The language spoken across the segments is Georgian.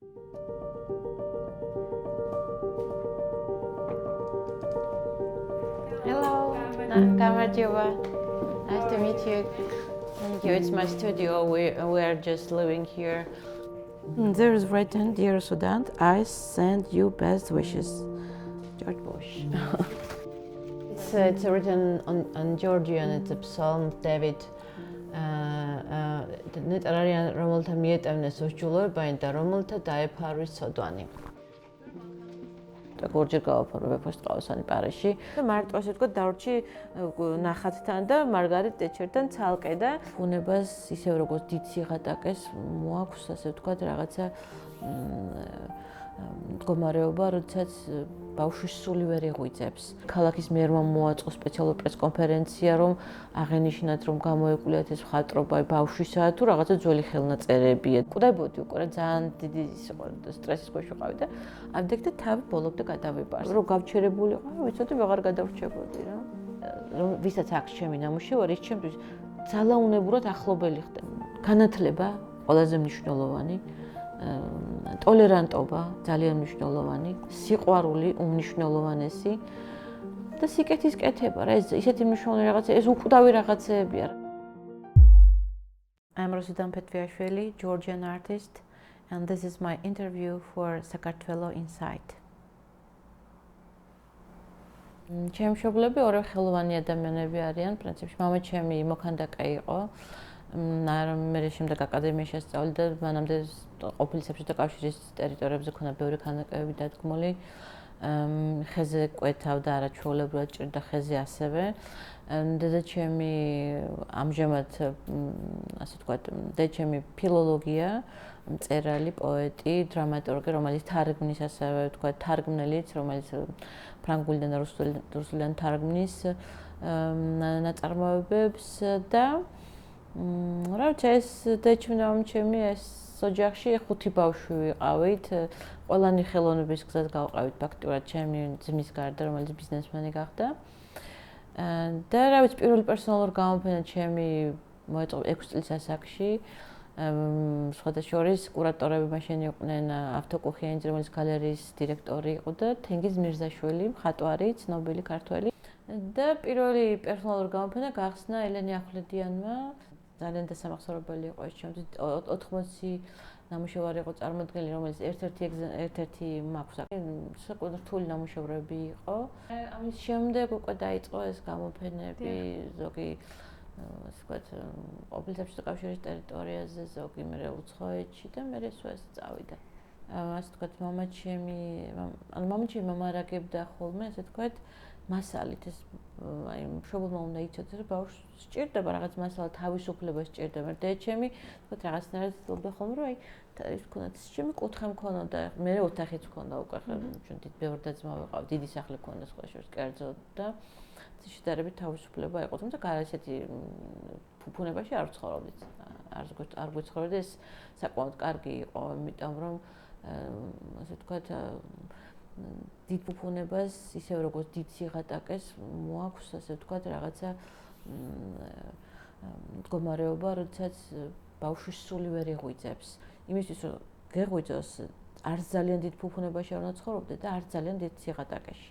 Hello, Kamarjiva. Nice to meet you. Thank you. It's my studio. We are just living here. There is written, "Dear Rusudan, I send you best wishes." George Boch. It's written on Georgian. It's a psalm David. ნეტარიან რომელთა მიეტევნეს უსჯულოებანი და რომელთა დაეფარვის ცოდვანი. ორჯერ გავაფარო ვეფოს ტყავსანი პარიზში და მარტო ასე ვთქვათ დარჩი ნახატთან და მარგარეტ ტეჩერთან ცალკე და ბუნებას ისევ როგორც დიდ სიღატაკეს მოაქვს ასე ვთქვათ რაღაცა მდგომარეობა, როდესაც ბავშვის სული ვერ იღვიძებს. ქალაქის მერმა მოაწყო სპეციალური პრესკონფერენცია, რომ აღენიშნათ, რომ გამოეკვლიათ ეს მხატვრობა ბავშვისა თუ რაღაცა ძველი ხელნაწერებია. კვდებოდი უკვე ძალიან დიდი სტრესის ქვეშ ვიყავი და ამდეგ თავი ბოლობდა გადავიპარს. რომ გავჩერებული ვიყავი, ვიცოდი ვეღარ გადავრჩებოდი რა. რომ ვისაც აქვს ჩემი ნამუშევარი, ის ჩემთვის ძალაუნებურად ახლობელი ხდება. განათლება ყველაზე მნიშვნელოვანი. ტოლერანტობა ძალიან მნიშვნელოვანი, სიყვარული უმნიშვნელოვანესი და სიკეთის კეთება რა ეს ისეთი მნიშვნელოვანი რაღაცა ეს უკვდავი რაღაცეებია. I'm Rusudan Petviashvili, Georgian artist, and this is my interview for Sakartvelo Insight. ჩემი მშობლები ორი ხელოვანი ადამიანები არიან, პრინციპში მამა ჩემი მოქანდაკე იყო. მე შემდეგ აკადემიაში ასწავლე და მანამდე ყოფილი საბჭოთა კავშირის ტერიტორიებზე ქონა ბევრი ქანდაკებები დადგმული. ხეზე კვეთავდა არაჩვეულებრივად ჭირდა ხეზე ასევე. დედაჩემი ამჟამად ასე ვთქვათ, დედაჩემი ფილოლოგია, მწერალი, პოეტი, დრამატურგი, რომელიც თარგმნის ასევე ვთქვათ, თარგმნელიც, რომელიც ფრანგულიდან რუსულიდან თარგმნის ნაწარმოებებს და რა ვიცი ეს დედაჩემი ეს ოჯახში 5 ბავშვი ვიყავით. ყველანი ხელოვნების გზას გავყავით ფაქტურად ჩემი ძმის გარდა, რომელიც ბიზნესმენი გახდა. და რა ვიცი პირველი პერსონალური გამოფენა ჩემი მოეწყო 6 წლის ასაკში. სხვადასხვა კურატორები მაშინ იყვნენ ავტოკუხიანიძე, რომელიც გალერეის დირექტორი იყო და თენგიზ მირზაშვილი, მხატვარი, ცნობილი ქართველი. და პირველი პერსონალური გამოფენა გახსნა ელენე ახვლედიანმა. ძალიან დასამახსოვრებელი იყო ეს ჩემთვის 80 ნამუშევარი იყო წარმოდგენილი, რომელიც ერთ-ერთი მაქვს საკუთარ რთული ნამუშევრები იყო. ამის შემდეგ უკვე დაიწყო ეს გამოფენები, ზოგი ასე ვთქვათ, ყოფილი საბჭოთა კავშირის ტერიტორიაზე, ზოგი მე უცხოეთში და მე ეს წავიდა. ასე ვთქვათ, მამაჩემი მომარაგებდა ხოლმე, ასე ვთქვათ, მასალით ეს აი მშობელმა უნდა იცოდეს რომ ბავშვს სჭირდება რაღაც მასალა თავისუფლება სჭირდება. დედაჩემი თქო რაღაცნაირად ცდილობდა ხოლმე რომ აი ის ქონდა ჩემი კუთხე მქონოდა, მე ოთახიც მქონდა უკვე ჩვენ დიდ ბევრი და-ძმა ვიყავ, დიდი სახლი მქონდა სხვა შორის კერძო და შედარებით თავისუფლება იყო, თუმცა ესეთი ფუფუნებაში არ ვცხოვრობდით. არ გვიცხოვრდა ეს საკმაოდ კარგი იყო, იმიტომ რომ ასე ვთქვათ დიდ ფუფუნებას ისევ როგორც დიდ სიღატაკეს მოაქვს ასე ვთქვათ რაღაცა მდგომარეობა, როდესაც ბავშვის სული ვერ იღვიძებს. იმისთვის რომ გეღვიძოს არც ძალიან დიდ ფუფუნებაში არ უნდა ცხოვრობდე და არც ძალიან დიდ სიღატაკეში.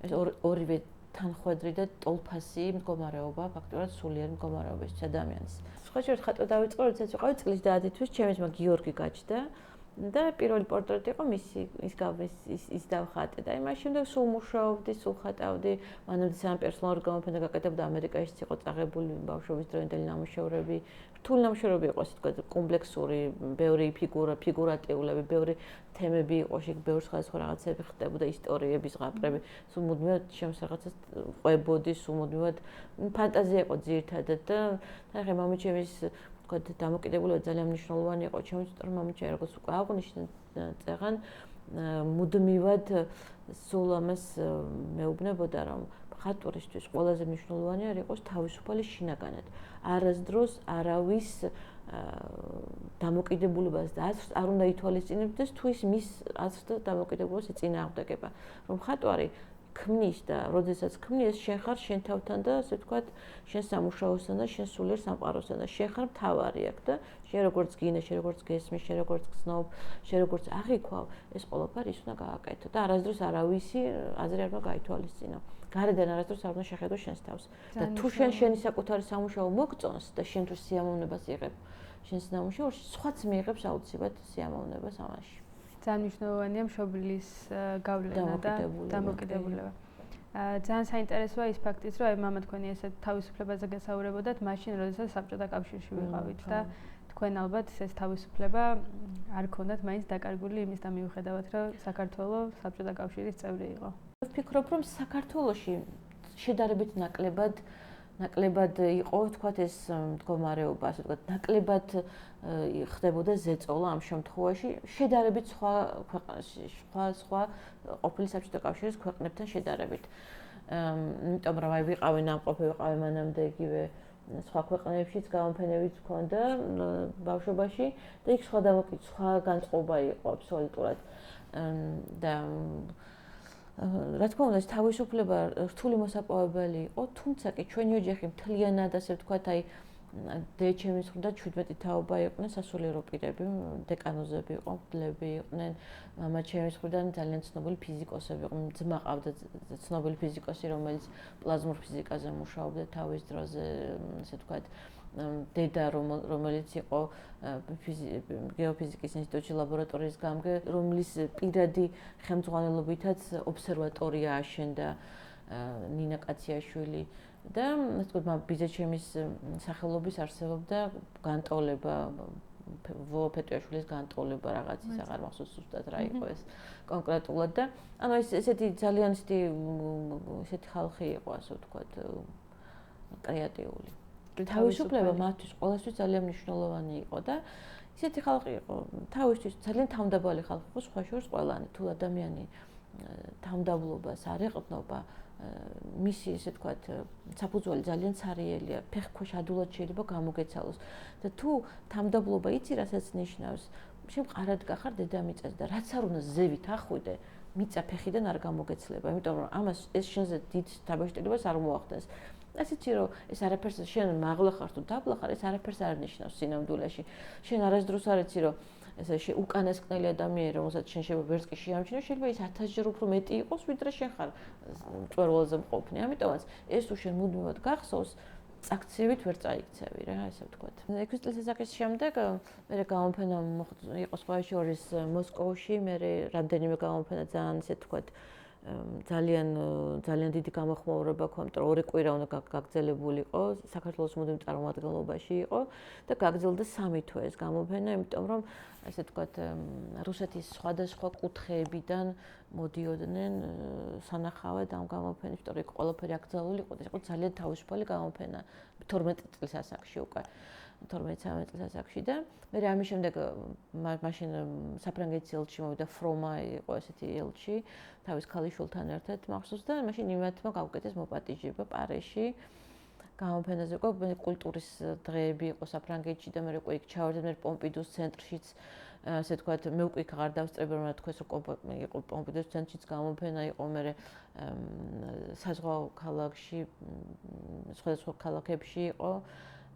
ეს ორივე თანხვედრი და ტოლფასი მდგომარეობა ფაქტურად სულიერ მდგომარეობაში ადამიანის. სხვა შორის ხატვა დავიწყო, როდესაც ვიყავი წლის დაადითვის, ჩემი ძმა გიორგი გაჩნდა. და პირველი პორტრეტი იყო მისი ის დავხატე და იმას შემდეგ სულ მუშაობდი, სულ ხატავდი. მანამდე სამ პერსონალური გამოფენა გაკეთებდა ამერიკაშიც იყო წაღებული ბავშვობის დროინდელი ნამუშევრები. რთული ნამუშევრები იყო, ასე ვთქვათ, კომპლექსური, ბევრი ფიგურატიულები, ბევრი თემები იყო, შეგ ბევრი სხვადასხვა რაღაცები ხდებოდა, ისტორიების ზღაპრები. სულ მუდმივად ჩემს რაღაცას ყვებოდი, სულ მუდმივად ფანტაზია იყო ძირითადად და ახლა მამაჩემის ვთქვათ, დამოკიდებულება ძალიან მნიშვნელოვანი იყო ჩემთვის, რომ მამაჩემი როგორც უკვე აღნიშნა წეღან მუდმივად სულ ამას მეუბნებოდა, რომ მხატვრისთვის ყველაზე მნიშვნელოვანი არ იყოს თავისუფალი შინაგანად. არასდროს არავის დამოკიდებულებას და არ უნდა ითვალისწინებდეს თუ ის მის აზრს და დამოკიდებულებას ეწინააღმდეგება. რომ მხატვარი ქმნის და როდესაც ქმნის შენ ხარ შენ თავთან და ასე ვთქვათ შენ სამუშაოსთან და შენ სულიერ სამყაროსთან და შენ ხარ მთავარი აქ და შენ როგორც გინე, შენ როგორც გესმის, შენ როგორც გრძნობ, შენ როგორც აღიქვავ, ეს ყველაფერი ის უნდა გააკეთო და არასდროს არავისი აზრი არ უნდა გაითვალისწინო. გარედან არასდროს არ უნდა შეხედო შენს თავს. და თუ შენ შენი საკუთარი სამუშაო მოგწონს და შენთვის სიამოვნებას იღებ შენს სამუშაოში, სხვაც მიიღებს აუცილებლად სიამოვნებას ამაში. ძალიან მნიშვნელოვანია მშობლის გავლენა და დამოკიდებულება. ძალიან საინტერესოა ის ფაქტიც, რომ მამა თქვენი ესეთ თავისუფლებაზე გასაუბრებოდათ მაშინ, როდესაც საბჭოთა კავშირში ვიყავით და თქვენ ალბათ ეს თავისუფლება არ ქონდათ მაინც დაკარგული იმის და მიუხედავად, რომ საქართველო საბჭოთა კავშირის წევრი იყო. ვფიქრობ, რომ საქართველოში შედარებით ნაკლებად იყო, ვთქვათ, ეს მდგომარეობა, ასე ვთქვათ, ნაკლებად ხდებოდა ზეწოლა ამ შემთხვევაში, შედარებით სხვა ყოფილი საბჭოთა კავშირის ქვეყნებთან შედარებით. იმიტომ რომ ვიყავი ნამყოფი, ვიყავი მანამდე იგივე სხვა ქვეყნებშიც გამოფენებიც ჰქონდა ბავშვობაში და იქ სხვა განწყობა იყო აბსოლუტურად. და რა თქმა უნდა, ეს თავისუფლება რთული მოსაპოვებელი იყო, თუმცა კი ჩვენი ოჯახი მთლიანად, ასე ვთქვათ, აი დეჩემის ხრდა 17 თაობა იყვნენ სასულიერო პირები, დეკანოზები იყვნენ, მგლები იყვნენ, მამა ჩემის ხრდან ძალიან ცნობილი ფიზიკოსები იყვნენ, ძმა ყავდა ცნობილი ფიზიკოსი, რომელიც პლაზმურ ფიზიკაზე მუშაობდა თავის დროზე, ასე ვთქვათ, დედა რომელიც იყო გეოფიზიკის ინსტიტუტში ლაბორატორიის გამგე, რომლის პირადი ხელმძღვანელობითაც ობსერვატორია აშენდა ნინა კაციაშვილი და ასე ვთქვათ, ბიძაჩემის სახელობის არსებობდა განტოლება, ვო პეტვიაშვილის განტოლება რაღაცის, აღარ მახსოვს ზუსტად რა იყო ეს კონკრეტულად და ანუ ესეთი ძალიან ესეთი ხალხი იყო, ასე ვთქვათ, კრეატიული. თავისუფლება მათთვის ყოველთვის ძალიან მნიშვნელოვანი იყო და ისეთი ხალხი იყო, თავისთვის ძალიან თავმდაბალი ხალხი იყო, სხვა შორის ყველანი, თუ ადამიანი თავმდაბლობას არ ეყრდნობა, მისი, ესე ვთქვათ, საფუძველი ძალიან ცარიელია, ფეხქვეშ ადულად შეიძლება გამოგეცალოს და თუ თავმდაბლობა იცი, რასაც ნიშნავს, შენ მყარად გახარ დედამიწაზე და რაც არ უნდა ზევით ახვიდე, მიწა ფეხიდან არ გამოგეცლება, იმიტომ რომ ამას ეს შენზე დიდ დაბეჭდილებას არ მოახდენს. ასეთი რომ ეს არაფერს შენ მაღლა ხარ თუ დაბლა ხარ, ეს არაფერს არ ნიშნავს სინამდვილეში. შენ არასდროს არ იცი რომ ესე უკანასკნელი ადამიანი, რომელსაც შენ შეიძლება ვერც კი შეამჩნიო, შეიძლება ის 1000-ჯერ უფრო მეტი იყოს, ვიდრე შენ ხარ მწვერვალზე მყოფნი. ამიტომაც ეს თუ შენ მუდმივად გახსოვს, აქციებით ვერ წაიქცევი რა, ესე ვთქვათ. 6 წელიწადის შემდეგ მე გამოფენა იყო სხვა შორის მოსკოვში, მე რამდენიმე გამოფენა ძალიან ესე ვთქვათ ძალიან დიდი გამოხმაურება ქონდა, რომ 2 კვირა უნდა გაგრძელებულიყო, საქართველოს მუდმივ წარმომადგენლობაში იყო და გაგრძელდა 3 თვე ეს გამოფენა, იმიტომ რომ ასე ვთქვათ, რუსეთის სხვადასხვა კუთხეებიდან მოდიოდნენ სანახავად ამ გამოფენის, იმიტომ რომ იქ ყველაფერი აკრძალული იყო და იყო ძალიან თავისუფალი გამოფენა 12 წლის ასაკში უკვე. 12-13 წლის ასაკში და მე ამის შემდეგ მაშინ საფრანგეთის ელჩი მოვიდა, ფრომა იყო ესეთი ელჩი თავის ქალიშვილთან ერთად მახსოვს და მაშინ იმათმა გავუკეთეს მოპატიჟება პარიზში გამოფენაზე უკვე კულტურის დღეები იყო საფრანგეთში და მე უკვე იქ ჩავარდა მე პომპიდუს ცენტრშიც ასე ვთქვათ მე უკვე იქ აღარ დავსწრები რომ თქვენს რომ იყო პომპიდუს ცენტრშიც გამოფენა იყო მე საზღვაო ქალაქში სხვადასხვა ქალაქებში იყო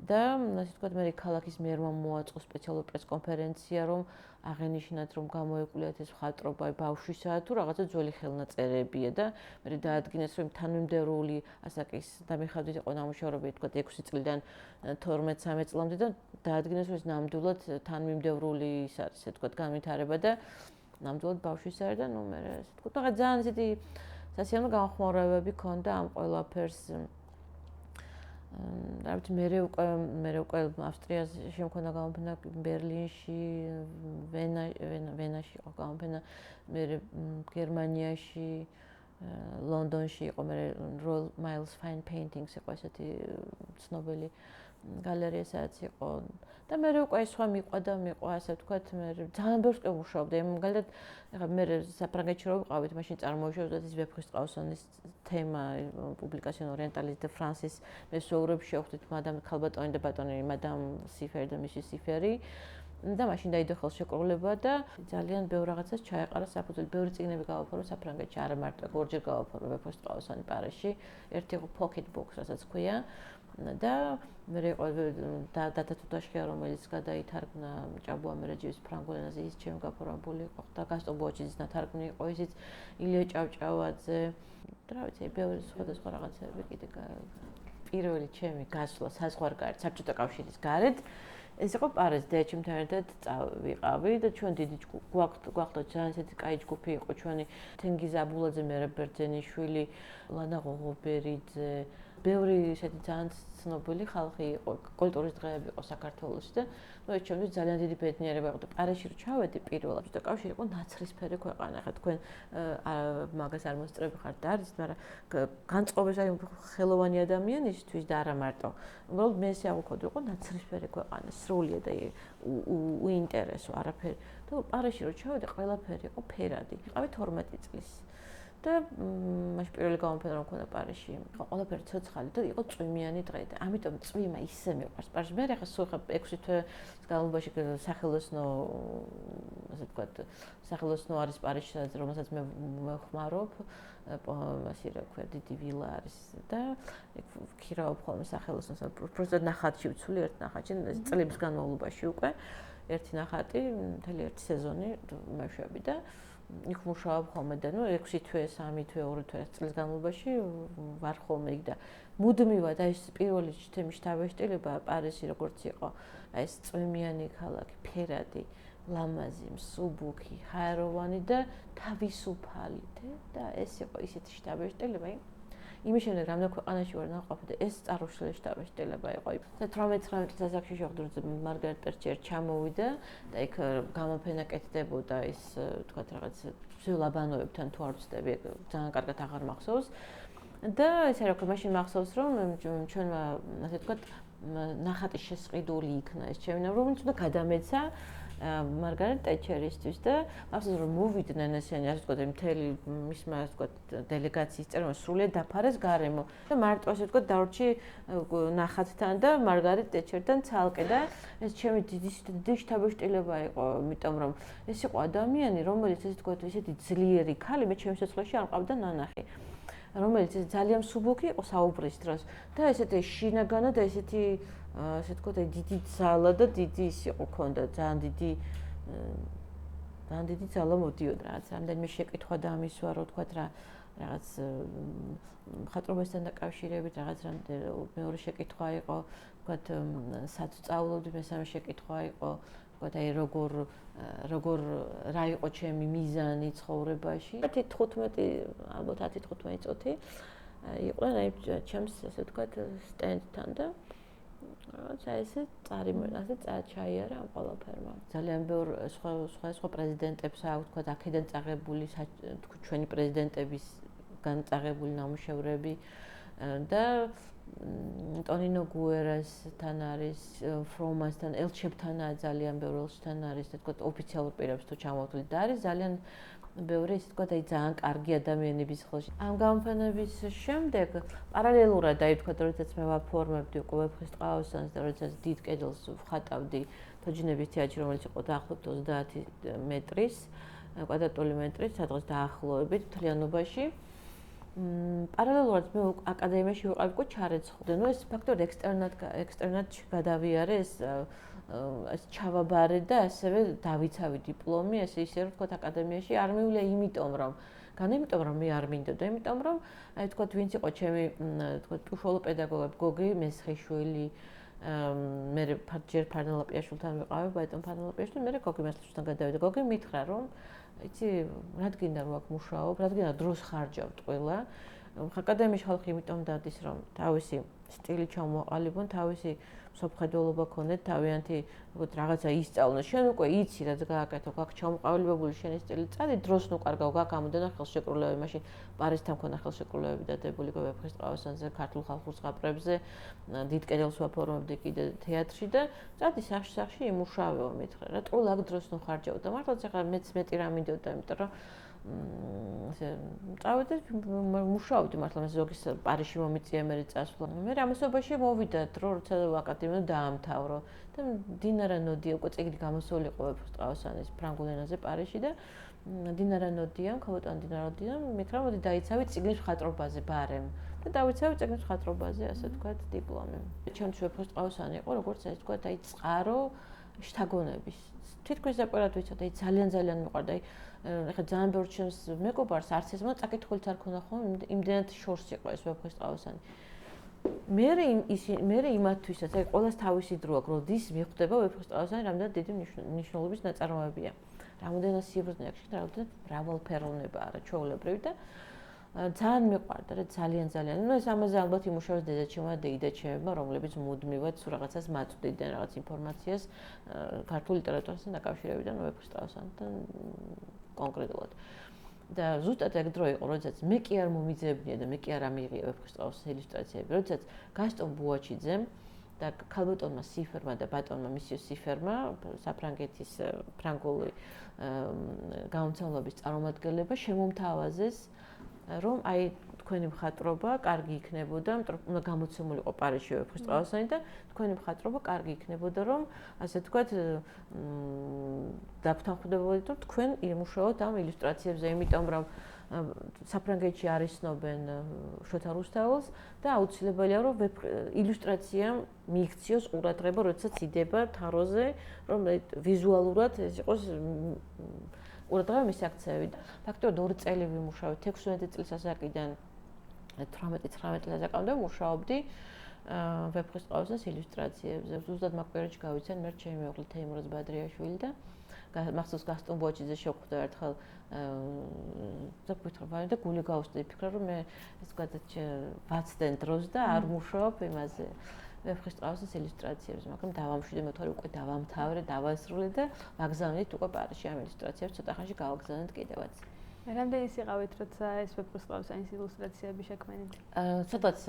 და ასე ვთქვათ მე ქალაქის მერმა მოაწყო სპეციალური პრესკონფერენცია რომ აღენიშნათ რომ გამოეკვლიათ ეს მხატვრობა ბავშვისა თუ რაღაცა ძველი ხელნაწერებია და მე დაადგინეს რომ თანმიმდევრული ასაკის დამიხადვით იყო ნამუშევრები ვთქვათ 6 წლიდან 12-13 წლამდე და დაადგინეს რომ ეს ნამდვილად თანმიმდევრული ის არის ასე ვთქვათ განვითარება და ნამდვილად ბავშვის არის და ნუ მე ასე ვთქვათ რაღაც ძალიან ისეთი სასიამოვნო განხმაურებები ქონდა ამ ყველაფერს დავით მე უკვე ავსტრიაში შემქონდა გამოფენა ბერლინში ვენაში იყო გამოფენა მე გერმანიაში ლონდონში იყო მე Royal Miles Fine Paintings იყო ესეთი ცნობილი გალერეა სადაც იყო და მე უკვე სხვა მიყვადა ასე ვთქვათ მე ძალიან ბევრს კი ვმუშაობდი მაგალითად ეხლა მე საფრანგეთში რო ვიყავით მაშინ წარმოუშვებდათ ის ვეფხისტყაოსნის თემა პუბლიკაციონ ორიენტალის და ფრანსის მესუეურებს შევხვდით მადამ ქალბატონი და ბატონი მადამ სიფერი და მისი სიფერი და მაშინ დაიდო ხელშეკრულება და ძალიან ბევრ რაღაცას ჩაეყარა საფუძველი. ბევრი წიგნები გავაფორო საფრანგეთში, არა მარტო ორჯერ გავაფორო ვეფოს ტყავსანი პარიზში. ერთი იყო pocket box, რასაც ქვია და მე იყო დათათუდაშკია, რომელიც გადაითარგმნა ჭაბუა მერეჯივის ფრანგულ ენაზე, ის ჩემი გაფორმებული იყო და გასტო ბოჩიძის ნათარგმნი იყო, ისიც ილია ჭავჭავაძე. რა ვიცი, ბევრი სხვადასხვა რაღაცები კიდე პირველი ჩემი გასვლა საზღვარგარეთ, საბჭოთა კავშირის გარეთ. ეს იყო პარიზი, დედაჩემთან ერთად წავიყავი და ჩვენ დიდი გვაქვს ძალიან ისეთი კაი ჯგუფი იყო ჩვენი თენგიზ აბულაძე, მერაბ ბერძენიშვილი, ლანა ღოღობერიძე, ბევრი ისეთი ძალიან ცნობილი ხალხი იყო, კულტურის დღეები იყო საქართველოში და ეს ჩემთვის ძალიან დიდი ბედნიერება იყო და პარიზში რო ჩავედი პირველად, და კავშირი იყო ნაცრისფერი ქვეყანა. ხა თქვენ მაგას არ მოსწრები ხართ და არის, მაგრამ განწყობეს აი ხელოვანი ადამიანისთვის და არა მარტო. უბრალოდ მე ესე აღვქოდი, იყო ნაცრისფერი ქვეყანა, სრულიად და უინტერესო არაფერი. და პარიზში რო ჩავედი, ყველაფერი იყო ფერადი. ვიყავი 12 წლის. და მაშინ პირველი გამოფენა რომ მქონდა პარიზში, ყველაფერი ცოცხალი და იყო წვიმიანი დღე და ამიტომ წვიმა ისე მიყვარს პარიზში. მე ახლა სულ 6 თვე განმავლობაში სახელოსნო, ასე ვთქვათ, სახელოსნო არის პარიზში, რომელსაც მე ვხმარობ. ასე რა ქვია, დიდი ვილა არის და ქირავობ ხოლმე სახელოსნოს. პროსტად ნახატში ვცვლი ერთ ნახატში, წლების განმავლობაში უკვე ერთი ნახატი, მთელი ერთი სეზონი მეშვები და იქ მუშაობ ხოლმე და 6 თვე, 3 თვე, 2 თვე წლის განმავლობაში ვარ ხოლმე იქ და მუდმივად აი ეს პირველი ჩემი შთაბეჭდილება პარიზი როგორც იყო, აი ეს წვიმიანი ქალაქი, ფერადი, ლამაზი, მსუბუქი, ჰაეროვანი და თავისუფალი და ეს იყო ისეთი შთაბეჭდილება, იმის შემდეგ რამდენ ქვეყანაში ვარ ნაყოფი და ეს წარუშლის შთაბეჭდილება იყო. 18-19 წელს შეხვდით მარგარეტ თეტჩერ ჩამოვიდა და იქ გამოფენა კეთდებოდა ის თქვათ რაღაც ლაბანოებთან თუ არ ვცდები, ძალიან კარგად აღარ მახსოვს. და ესე რა ქვია, მაშინ მახსოვს რომ ჩვენმა ასე ვთქვათ ნახატი შესყიდული იქნა ეს ჩემი ნამ, რომელიც უნდა გადამეცა მარგარეტ თეტჩერისთვის და მახსოვს რომ მოვიდნენ ესენი ასე ვთქვათ მთელი მისმა ასე ვთქვათ დელეგაციის წევრმა სრულიად დაფარეს გარემო და მარტო ასე ვთქვათ დავრჩი ნახატთან და მარგარეტ თეტჩერთან ცალკე და ეს ჩემი დიდი შთაბეჭდილება იყო, იმიტომ რომ ეს იყო ადამიანი, რომელიც ასე ვთქვათ ისეთი ძლიერი ქალი, მე ჩემს სიცოცხლეში არ მყავდა ნანახი, რომელიც ძალიან მსუბუქი იყო საუბრის დროს და ესეთი შინაგანა და ესეთი ასე ვთქვათ, დიდი ძალა და დიდი ის იყო ქონდა, ძალიან დიდი ძალა მოდიოდა რაღაც რამდენიმე შეკითხვა დაამისვა, რო ვთქვათ რაღაც მხატვრობასთან დაკავშირებით რაღაც მეორე შეკითხვა იყო, ვთქვათ სად სწავლობდი, მესამე შეკითხვა იყო, ვთქვათ აი როგორ რა იყო ჩემი მიზანი ცხოვრებაში. 15 ალბათ 10-15 წუთი იყვნენ აი ჩემს ასე ვთქვათ სტენდთან და რაღაცა ესე ასე წაჩაიარა ამ ყველაფერმა. ძალიან ბევრ სხვა პრეზიდენტებს აქვს თქვა აქედან წაღებული ჩვენი პრეზიდენტებისგან წაღებული ნამუშევრები და ტონინო გუერასთან არის, ფრომასთან, ელჩებთანაა ძალიან ბევრ ელჩთან არის, თქვა ოფიციალურ პირებს თუ ჩამოვთვლით და არის ძალიან ბევრი ისე თქვა აი ძალიან კარგი ადამიანების ხელში. ამ გამოფენების შემდეგ პარალელურად აი თქვა როდესაც მე ვაფორმებდი უკვე ვეფხის ტყავსანს და როდესაც დიდ კედელს ვხატავდი თოჯინების თეატრში, რომელიც იყო დაახლოებით 30 მეტრის, კვადრატული მეტრის, სადღაც დაახლოებით მთლიანობაში. პარალელურად მე აკადემიაში ვიყავი უკვე ჩარეცხობ. ნუ ეს ფაქტორი ექსტერნად გადავიარე ეს ჩავაბარე და ასევე დავიცავი დიპლომი, ესე ისე რომ ვთქვათ აკადემიაში არ მივიდა იმიტომ რომ მე არ მინდოდა, იმიტომ რომ აი ვთქვათ ვინც იყო ჩემი ვთქვათ უშუალო პედაგოგები, გოგი მესხიშვილი, მე ჯერ ფარნალაპიაშვილთან ვიყავი, ბატონ ფარნალაპიაშვილი, მე გოგი მესხიშვილთან გადავიდა. გოგი მითხრა რომ იცი რა გინდა რომ აქ მუშაობ, რა გინდა დროს ხარჯავთ ყველა. აკადემიაში ხალხი იმიტომ დადის რომ თავისი სტილი ჩამოაყალიბონ, თავისი სოფხედველობა ქონდეთ, თავიანთი რაღაცა ისწავლონ. შენ უკვე იცი რაც გააკეთო, გაქვს ჩამოყალიბებული შენი სტილი, წადი დროს ნუ კარგავ, გაგამოდენა ხელშეკრულებები, მაშინ პარიზთან მქონდა ხელშეკრულებები დადებული ვეფხის ტყავსანზე, ქართულ ხალხურ ზღაპრებზე, დიდ კედელს ვაფორმებდი კიდე თეატრში და წადი სახში იმუშავეო, მითხრა. რატო აქ დროს ნუ ხარჯავ და მართლაც ახლა მეც მეტი რა მინდოდა, იმიტომ რომ ასე წავედი მუშაობდი მართლა ზოგის პარიზში მომიწია მე წასვლა. მე ამასობაში მოვიდა დრო, როცა აკადემიაში პერიოდში დაამთავრო და დინარა ნოდია უკვე წიგნი გამოსული იყო ვეფხისტყაოსანის ფრანგულ ენაზე პარიზში და დინარა ნოდიამ, ქალბატონ დინარა ნოდიამ მითხრა მოდი დაიცავი წიგნის მხატვრობაზე ბარემ და დავიცავი წიგნის მხატვრობაზე ასე ვთქვათ დიპლომი. ჩემთვის ვეფხისტყაოსანი იყო როგორც ეს ვთქვათ აი წყარო შთაგონების. თითქოს დაპირად ვიცოდი, ძალიან მიყვარდა. ეხლა ძალიან ბევრ ჩემს მეგობარს არც ეს წაკითხულიც არ ქონდა ხოლმე, იმდენად შორს იყო ეს ვეფხისტყაოსანი. მე იმათთვისაც, აი ყოველას თავისი დრო აქვს, როდის მიხვდება ვეფხისტყაოსანი, რამდენად დიდი მნიშვნელობის ნაწარმოებია. რამდენად სიბრძნე აქვს, რამდენად მრავალფეროვნება არა ჩვეულებრივი და ძალიან მიყვარდა რა ძალიან. ნუ ეს ამაზე ალბათ იმუშავებს დედაჩემმა და იდაჩემმა, რომლებიც მუდმივად სულ რაღაცას მაწვდიდნენ, რაღაც ინფორმაციას ქართულ ლიტერატურასთან დაკავშირებიდან ვეფხისტყაოსანთან კონკრეტულად. და ზუსტად ეგ დრო იყო, როდესაც მე კი არ მომიძებნია და მე კი არ ამიღია ვეფხისტყაოსნის ილუსტრაციები, როდესაც გასტონ ბუაჩიძემ და ქალბატონმა სიფერმა და ბატონმა მისიო სიფერმა საფრანგეთის ფრანგული გამომცემლობის წარმომადგენლება შემომთავაზეს რომ აი თქვენი მხატვრობა კარგი იქნებოდა, უნდა გამოცემულიყო პარიზში ვეფხისტყაოსანი და თქვენი მხატვრობა კარგი იქნებოდა, რომ ასე ვთქვათ დაფთანხმდებოდეთ, რომ თქვენ იმუშაოთ ამ ილუსტრაციებზე, იმიტომ რომ საფრანგეთში არ ისნობენ შოთა რუსთაველს და აუცილებელია რომ ილუსტრაცია მიიქციოს ყურადღება, როდესაც იდება თაროზე, რომ ვიზუალურად ეს იყოს ყურადღება მისაქცევი. ფაქტობრივად 2 წელი ვიმუშავე 16 წლის ასაკიდან 18-19 წლის ასაკამდე ვმუშაობდი ვეფხისტყაოსნის ილუსტრაციებზე. ზუსტად მაგ პერიოდში გავიცან მე ჩემი მეუღლე თეიმურაზ ბადრიაშვილი და მახსოვს გასტონ ბუაჩიძე შეხვდა ერთხელ ზოგადად და გული გავუსწრდი ფიქრა რომ მე ეს გადაც ვაცდენ დროს და არ მუშაობ იმაზე ვეფხისტყაოსნის ილუსტრაციებზე, მაგრამ დავამშვიდე მე თორე უკვე დავამთავრე, დავასრულე და ვაგზავნით უკვე პარიზში ამ ილუსტრაციებს ცოტა ხანში გავაგზავნეთ კიდევაც. რამდენი სიყავით როცა ეს ვეფხისტყაოსნის ილუსტრაციები შექმნით? სადაც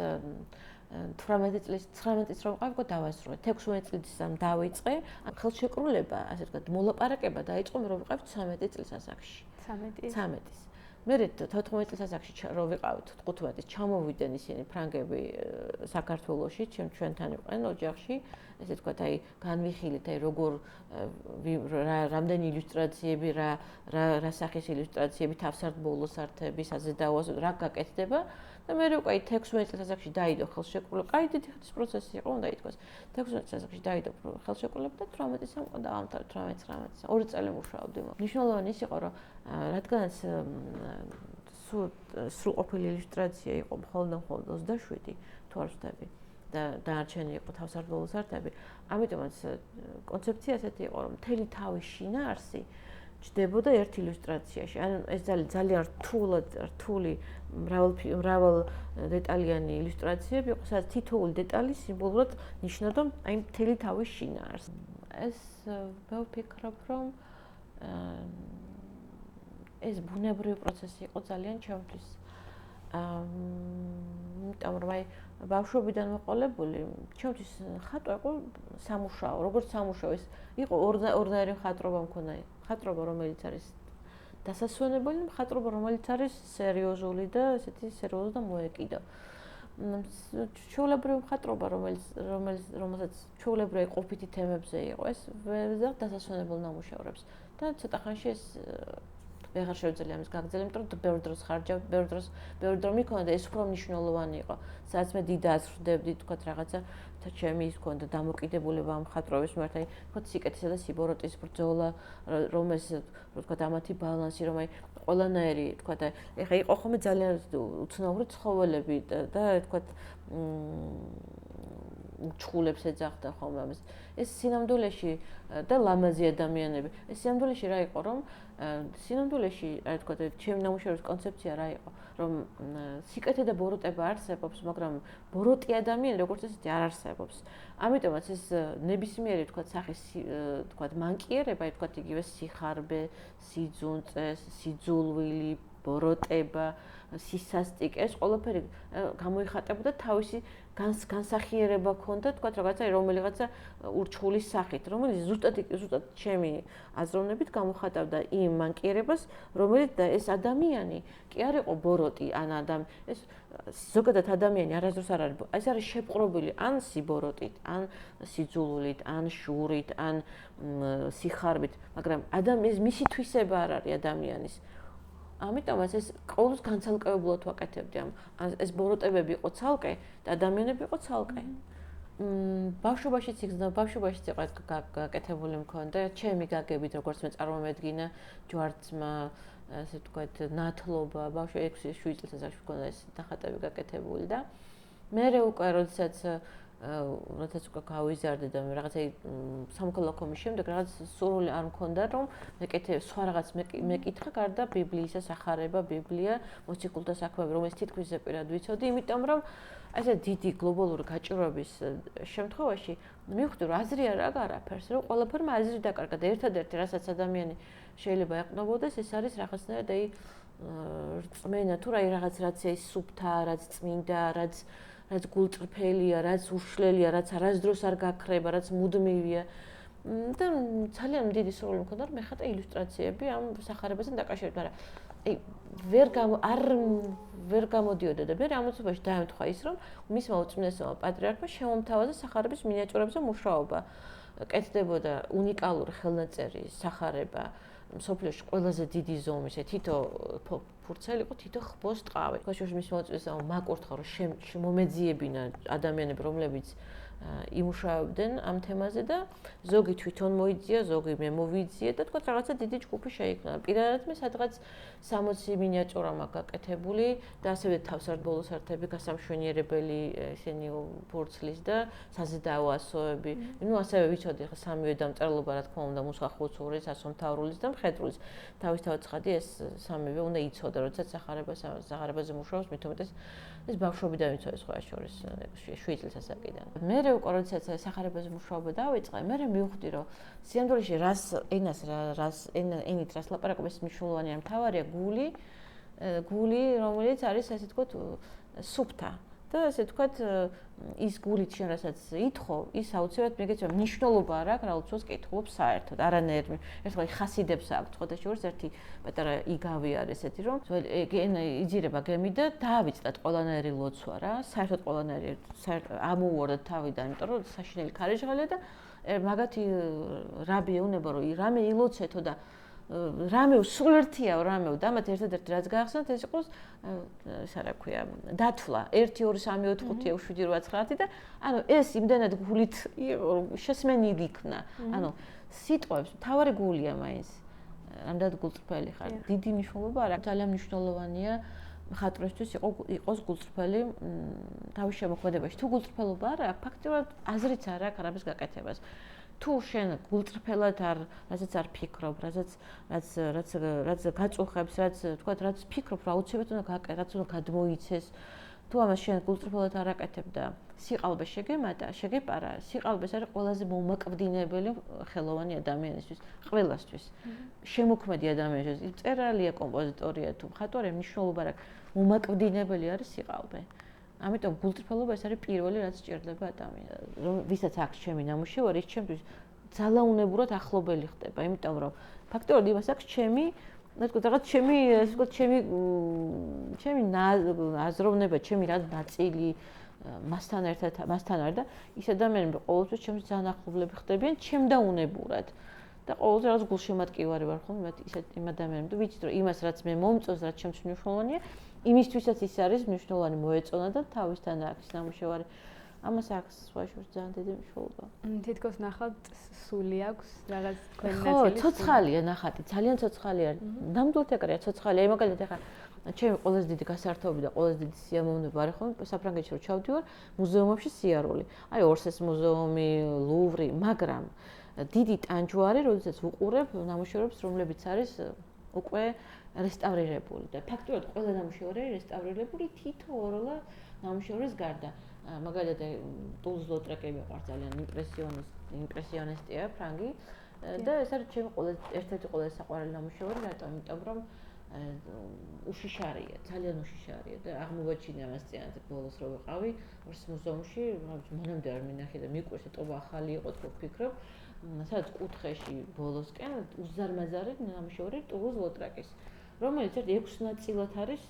18 წლის 19 წლის რომ ყავ დავასრულე 16 წლის დავიწყე ხელშეკრულება ასე ვთქვათ მოლაპარაკება დაიწყო მე რომ ვიყავ 13 წლის ასაკში 13-ის მე 14 წლის ასაკში რომ ვიყავით 15-ის ჩამოვიდნენ ისინი ფრანგები საქართველოში ჩვენთან იყვნენ ოჯახში ესე ვთქვათ აი განვიხილეთ აი როგორ რამდენი ილუსტრაციები რა სახის ილუსტრაციები თავსარდბოლოს არტები საზედაოს რა გაკეთდება და მე უკვე 16 წლის ასაკში დაიდო ხელშეკრულება. კაი დიდი ხნის პროცესი იყო, უნდა ითქვას. 16 წლის ასაკში დაიდო ხელშეკრულება და 18-ისამ დავამთავრე 18-19-ს. 2 წელი მუშაობდი. მნიშვნელოვანი ის იყო, რომ რადგანაც სრულყოფილი ილუსტრაცია იყო მხოლოდ 27 თუ არ ვცდები და დანარჩენი იყო თავსარდბოლოს არტები. ამიტომაც კონცეფცია ასეთი იყო, რომ მთელი თავის შინაარსი ჩდებოდა ერთ ილუსტრაციაში. ანუ ეს ძალიან რთული მრავალ დეტალიანი ილუსტრაციები იყო, სადაც თითოეული დეტალი სიმბოლურად ნიშნავდა აი მთელი თავის შინაარსს. ეს მე ვფიქრობ, რომ ეს ბუნებრივი პროცესი იყო ძალიან ჩემთვის. იმიტომ რომ აი ბავშვობიდან მოყოლებული, ჩემთვის ხატვა იყო სამუშაო, როგორც სამუშაო ის იყო ორნაირი მხატვრობა მქონდა. მხატვრობა, რომელიც არის დასასვენებელი, მხატვრობა, რომელიც არის სერიოზული და ესეთი სერიოზული და მოეკიდო. ჩვეულებრივი მხატვრობა, რომელსაც ჩვეულებრივი ყოფითი თემებზე იყო, ეს ვერ დასასვენებელ ნამუშევრებს და ცოტა ხანში ეს ვეღარ შევძლია ამის გაგრძელება, იმიტომ რომ ბევრ დროს ხარჯავ, ბევრ დრო მიქონდა და ეს უფრო მნიშვნელოვანი იყო. სადაც მე დიდას ხვდებდი, თქვათ რაღაცა ჩემი ის ქონდა დამოკიდებულება ამ მხატვრობის მიმართ, აი თქვათ სიკეთისა და სიბოროტის ბრძოლა, რომ ეს თქვათ ამათი ბალანსი, რომ აი ყველანაირი თქვათ აი ეხა იყო ხოლმე ძალიან უცნაური ცხოველები და თქვათ უჩხულებს ეძახდა ხოლმე ამას. ეს სინამდვილეში და ლამაზი ადამიანები. ეს სინამდვილეში რა იყო, რომ სინამდვილეში, რა თქვა, ჩემი ნამუშევრის კონცეფცია რა იყო, რომ სიკეთე და ბოროტება არსებობს, მაგრამ ბოროტი ადამიანი როგორც ესეთი არ არსებობს. ამიტომაც ეს ნებისმიერი თქვა სახის თქვა მანკიერება, თქვა იგივე სიხარბე, სიძუნწე, სიძულვილი, ბოროტება, სისასტიკე, ეს ყველაფერი გამოიხატებოდა თავისი განსახიერება ჰქონდა, თქვა რაღაცა რომელიღაცა ურჩხულის სახით, რომელიც ზუსტად ჩემი აზროვნებით გამოხატავდა იმ მანკიერებას, რომელიც და ეს ადამიანი კი არ იყო ბოროტი, ან ეს ზოგადად ადამიანი არასდროს არ არის, ეს არის შეპყრობილი ან სიბოროტით, ან სიძულვილით, ან შურით, ან სიხარბით, მაგრამ ეს მისი თვისება არ არის ადამიანის. ამიტომაც ეს ყოველთვის განცალკევებლად ვაკეთებდი ამ ეს ბოროტებები იყო ცალკე და ადამიანები იყო ცალკე. ბავშვობაშიც იყო გაკეთებული მქონდა, ჩემი გაგებით როგორც მე წარმომედგინა ჯვარცმა, ასე ვთქვათ, ნათლობა, ბავშვი 6-7 წელს მქონდა ეს დახატები გაკეთებული და მე უკვე როდესაც უკვე გავიზარდე და რაღაცა სამოქალაქო ომის შემდეგ რაღაც სურვილი არ მქონდა რომ მეკეთე სხვა რაღაც მეკითხა გარდა ბიბლიისა სახარება, ბიბლია, მოციქულთა საქმეები, რომელიც თითქმის ზეპირად ვიცოდი, იმიტომ რომ ასე დიდი გლობალური გაჭირვების შემთხვევაში მივხვდი რომ აზრი არ აქვს არაფერს, რომ ყველაფერმა აზრი დაკარგა და ერთადერთი რასაც ადამიანი შეიძლება ეყნობოდეს, ეს არის რაღაცნაირად რწმენა თუ რაღაც ის სუფთა, რაც წმინდა, რაც გულწრფელია, რაც უშლელია, რაც არასდროს არ გაქრება, რაც მუდმივია. და ძალიან დიდი სურვილი მქონდა რომ მეხატა ილუსტრაციები ამ სახარებასთან დაკავშირებით, მაგრამ ვერ გამოდიოდა და მე ამოცობაში დაემთხვა ის რომ მისმა უწმინდესმა პატრიარქმა შემომთავაზა სახარების მინიატიურებზე მუშაობა. კეთდებოდა უნიკალური ხელნაწერი სახარება მსოფლიოში ყველაზე დიდი ზომის, თითო ფურცელი იყო, თითო ხბოს ტყავი. ხოშოშ მის მოწესა მაკურთხა რომ მომეძიებინა ადამიანები, რომლებიც იმუშავებდნენ ამ თემაზე და ზოგი თვითონ მოიძია, ზოგი მე მოვიძიე და თქვა რაღაცა დიდი ჯგუფი შეიქმნა. პირადად მე სადღაც 60 მინიატიურა მაქვს გაკეთებული და ასევე თავსარდბოლოსართები, გასამშვენიერებელი ესენი ფურცლის და საზედაო ასოები. ასევე ვიცოდი ხა სამივე დამწერლობა რა თქმა უნდა მუსახუცურის, ასომთავრულის და მხედრულის. თავისთავად ცხადი ეს სამივე უნდა იცოდა, როდესაც სახარებაზე მუშაობს, მით უმეტეს ეს ბავშვობიდან ვიცოდი სხვა შორის 7 წელს ასაკიდან. მე უკვე როდესაც სახარებაზე მუშაობა დავიწყე, მე მივხვდი რომ სიამდვილეში ენით რას ლაპარაკობ, ეს მნიშვნელოვანი არ მთავარია გული, რომელიც არის ასე ვთქვათ სუფთა. და ასე ვთქვათ ის გულით შენ რასაც ითხოვ, ის აუცილებლად მეგეცია მნიშვნელობა არ აქვს, რა უცოს კითხულობს საერთოდ, არანაირ ერთხელ ხასიდებს აქვს, ხო და შორის ერთი პატარა იგავი არის ესეთი რომ იძირება გემი და დაავიწყდათ ყველანაირი ლოცვა რა, საერთოდ ყველანაირი ამოუვარდათ თავიდან, იმიტომ რომ საშინელი ქარიშხალია და მაგათი რაბი ეუნება რომ რამე ილოცეთო და რამე სულ ერთიაო რამე და მათ ერთადერთი რაც გაახსენათ ეს იყოს ეს რა ქვია დათვლა 1 2 3 4 5 6 7 8 9 და ანუ ეს იმდანად გულით შესმენილი იქნა ანუ სიტყვებს თავარი გულია მაინც ამდენ გულწრფელი ხარ დიდი მნიშვნელობა არ აქვს ძალიან მნიშვნელოვანია მხატვრისთვის იყოს გულწრფელი თავის შემოქმედებაში თუ გულწრფელობა არ აქვს ფაქტობრივად აზრიც არ აქვს არაფრის გაკეთებას თუ შენ გულწრფელად რაზეც არ ფიქრობ, რაც გაწუხებს, რაც ფიქრობ, რა უცებად უნდა გაკეთო, რაც უნდა გადმოიცეს. თუ ამას შენ გულწრფელად არ აკეთებ და სიყალბე შეგემატა, შეგეპარა, სიყალბეს არის ყველაზე მომაკვდინებელი ხელოვანი ადამიანისთვის, ყველასთვის. შემოქმედი ადამიანისთვის, მწერალია, კომპოზიტორია თუ მხატვარია, მნიშვნელობა არ აქვს. მომაკვდინებელი არის სიყალბე. ამიტომ გულწრფელობა ეს არის პირველი რაც სჭირდება ადამიანს. ვისაც აქვს ჩემი ნამუშევარი, ის ჩემთვის ძალაუნებურად ახლობელი ხდება, იმიტომ რომ ფაქტობრივად იმას აქვს ჩემი, რაღაც ჩემი აზროვნება, ჩემი რა ნაწილი მასთან არის და ის ადამიანები ყოველთვის ჩემს ძალიან ახლობლები ხდებიან ჩემდაუნებურად. და ყოველთვის რაღაც გულშემატკივარი ვარ ხოლმე იმ ადამიანებთან, ვიცით რომ იმას რაც მე მომწონს, რაც ჩემთვის მნიშვნელოვანია, იმისთვისაც ის არის მნიშვნელოვანი მოეწონა და თავისთან აქვს ნამუშევარი. ამას აქვს სხვა შორის ძალიან დიდი მნიშვნელობა. თითქოს ნახავთ სული აქვს რაღაც თქვენი ნაწილი. ხო, ცოცხალია ნახატი, ძალიან ცოცხალია. ნამდვილად ეგრეა ცოცხალია. მაგალითად ახლა ჩემი ყველაზე დიდი გასართობი და ყველაზე დიდი სიამოვნება არის ხოლმე საფრანგეთში რომ ჩავდივარ მუზეუმებში სიარული. აი ორსეს მუზეუმი, ლუვრი, მაგრამ დიდი ტანჯვარი, როდესაც ვუყურებ ნამუშევრებს, რომლებიც არის უკვე რესტავრირებული და ფაქტობრივად ყველა ნამუშევარი არის რესტავრირებული თითო-ორლა ნამუშევრის გარდა. მაგალითად ტულს-ლოტრეკი მეყვარს ძალიან იმპრესიონისტია ფრანგი და ეს არის ჩემი ერთ-ერთი ყველაზე საყვარელი ნამუშევარი, რატომ? იმიტომ რომ უშიშარია, ძალიან უშიშარია და აღმოვაჩინე ამას წინათ ბოლოს რო ვიყავი ორს მუზეუმში, მანამდე არ მინახე და მიყვეს და ტობა ახალი იყო თქო ვფიქრობ, სადაც კუთხეში ბოლოსკენ უზარმაზარი ნამუშევარი ტულუზ ლოტრაკის, რომელიც ერთ 6 ნაწილად არის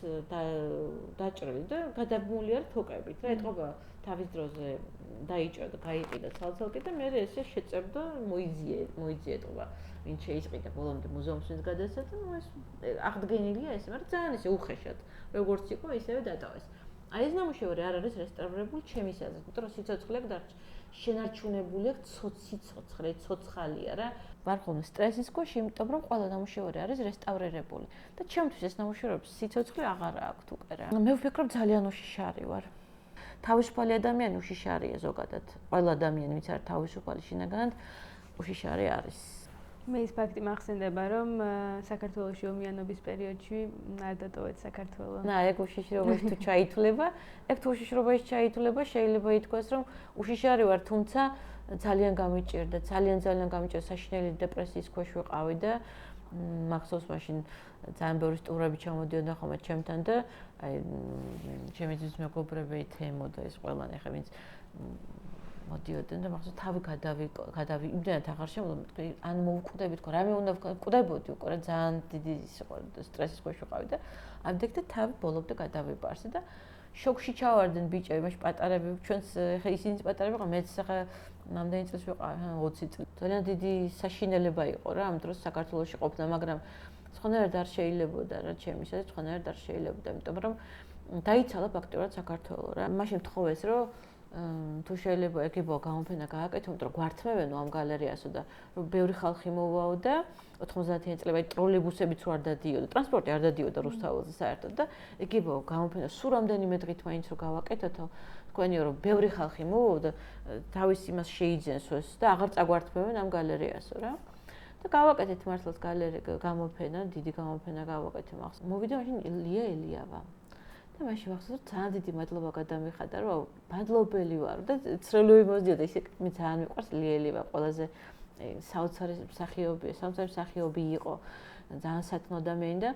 დაჭრილი და გადაბმული არის თოკებით, რა ეთყობა თავის დროზე დაიჭრა და გაიყიდა ცალ-ცალკე და მე ესე შეწებდა მოიძიეთობა. ვინ შეისყიდა ბოლომდე მუზეუმს გადასცა და ეს აღდგენილია ესე, მაგრამ ძალიან ესე უხეშად, როგორც იყო, ისევე დატოვეს. აი ეს ნამუშევარი არ არის რესტავრირებული ჩემის აზრით, იმიტომ რომ სიცოცხლე აქვს დარჩა. შენარჩუნებული აქვს სიცოცხლე, ცოცხალია რა. ვარ ხოლმე სტრესის ქვეშ, იმიტომ რომ ყველა ნამუშევარი არის რესტავრირებული და ჩემთვის ეს ნამუშევრების სიცოცხლე აღარ აქვს უკვე რა. მე ვფიქრობ ძალიან უშიშარი ვარ. თავისუფალი ადამიანი უშიშარია ზოგადად. ყველა ადამიანი, ვინც არის თავისუფალი შინაგანად, უშიშარი არის. მე ის ფაქტი მახსენდება, რომ საქართველოში ომიანობის პერიოდში არ დატოვეთ საქართველო. ეგ უშიშრობაში თუ ჩაითვლება, შეიძლება ითქვას, რომ უშიშარი ვარ, თუმცა ძალიან გამიჭირდა, ძალიან გამიჭირდა საშინელი დეპრესიის ქვეშ ვიყავი და მახსოვს მაშინ ძალიან ბევრი სტუმრები ჩამოდიოდა ხოლმე ჩემთან და აი ჩემი ძის მეგობრები თემოდა ეს ყველანი ხა ვინც მოდიოდნენ და მახსოვს თავი გადავი იმდენად აღარ შემოვიდა ან მოვკვდები თქო რამე უნდა ვკვდებოდი უკვე რა ძალიან დიდი სტრესის ქვეშ ვიყავი და ამდენ და თავი ბოლომდე გადავიპარსე და შოკში ჩავარდნენ ბიჭები მაშინ პატარები ჩვენს ხა ისინიც პატარები ყო მეც ხა ნამდვილი წელს ვიყავ 20 წელი ძალიან დიდი საშინელება იყო რა ამ დროს საქართველოში ყოფნა მაგრამ სხვანაირად არ შეიძლებოდა რა ჩემისათვის სხვანაირად არ შეიძლებოდა იმიტომ რომ დაიცალა ფაქტობრივად საქართველო რა მაშინ მთხოვეს რომ თუ შეიძლება ეგებო გამოფენა გააკეთო, იმიტომ რომ გვართმევენო ამ გალერეასო და რომ ბევრი ხალხი მოვაო და 90-იან წლებებში ტროლეიბუსებიც არ დადიოდა, ტრანსპორტი არ დადიოდა რუსთაველზე საერთოდ და ეგებო გამოფენა სულ რამდენიმე დღით მაინც რომ გავაკეთოთო, თქვენიო რომ ბევრი ხალხი მოვაო და თავის იმას შეიძენსო ეს და აღარ წაგვართმევენ ამ გალერეასო რა. და გავაკეთეთ მართლაც გამოფენა, დიდი გამოფენა გავაკეთე მახსოვს. მოვიდა მაშინ ლია ელიავა. და მაშინ მახსოვს ძალიან დიდი მადლობა გადამიხადა რომ მადლობელი ვარ და ცრელები მოძიოდა ისე მე ძალიან მიყვარს ლიელება ყველაზე საოცარი მსახიობი იყო ძალიან სათნო ადამიანი და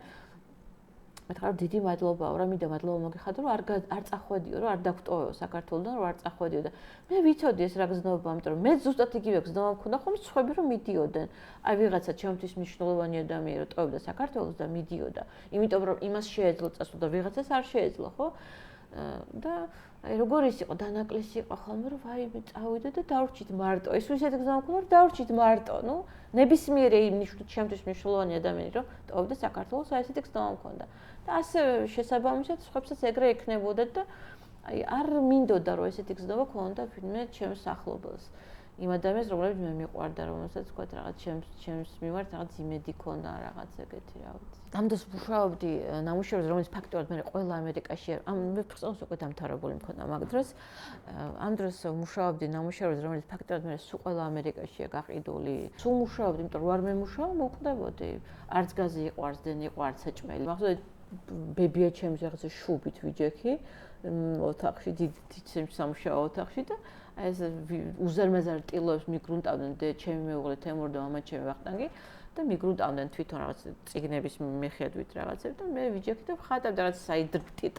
მეთქარ დიდი მადლობაა რა მინდა მადლობა მოგიხადო რომ არ წახვედიო რომ არ დაგტოვეო საქართველოსთან რომ არ წახვედიო და მე ვიცოდი ეს რა გზნობა ამიტომ რომ მე ზუსტად იგივე გზნობა მქონდა ხომ სხვები რომ მიდიოდნენ აი ვიღაცა ჩემთვის მნიშვნელოვანი ადამიანი რომ ტოვებდა საქართველოს და მიდიოდა იმიტომ რომ იმას შეეძლო წასვლა და ვიღაცას არ შეეძლო ხო და აი როგორ ის იყო დანაკლისი იყო ხოლმე რომ ვაიმე წავიდა და დავრჩით მარტო ეს ისეთი გზნობა მქონდა რომ დავრჩით მარტო ნუ ნებისმიერი ჩემთვის მნიშვნელოვანი ადამიანი რომ ტოვებდა საქართველოს აი ესეთი გზნობა მქონდა და ასე შესაბამისად სხვებსაც ეგრე ექნებოდათ და აი არ მინდოდა რომ ესეთი გზნობა ქონდა თვითონ ჩემს ახლობელს იმ ადამიანს რომლებიც მე მიყვარდა რომელსაც თქვა რაღაც ჩემს მიმართ რაღაც იმედი ქონდა რაღაც ეგეთი რა ვიცი ამ დროს ვუშაობდი ნამუშევრებს რომელიც ფაქტობრივად მე ყველა ამერიკაში ამ მე ფსონს უკვე დამთავრებული მქონდა მაგ დროს ამ დროს ვუშაობდი ნამუშევრებს რომელიც ფაქტობრივად მე სულ ყველა ამერიკაშია გაყიდული სულ ვუშაობდი იმიტომ რომ არ მე ვუშაობ მოვკვდებოდი არც გაზი იყო არც დენი იყო არც საჭმელი მახსოვს ბებია ჩემს რაღაცა შუბით ვიჯექი ოთახში დიდ სამუშაო ოთახში და ეს უზარმაზარ ტილოებს მიგრუნტავდნენ და ჩემი მეუღლე თემურ და მამა ჩემი ვახტანგი და მიგრუნტავდნენ თვითონ რაღაც წიგნების მიხედვით რაღაცებს და მე ვიჯექი და ვხატავდი რაღაც აი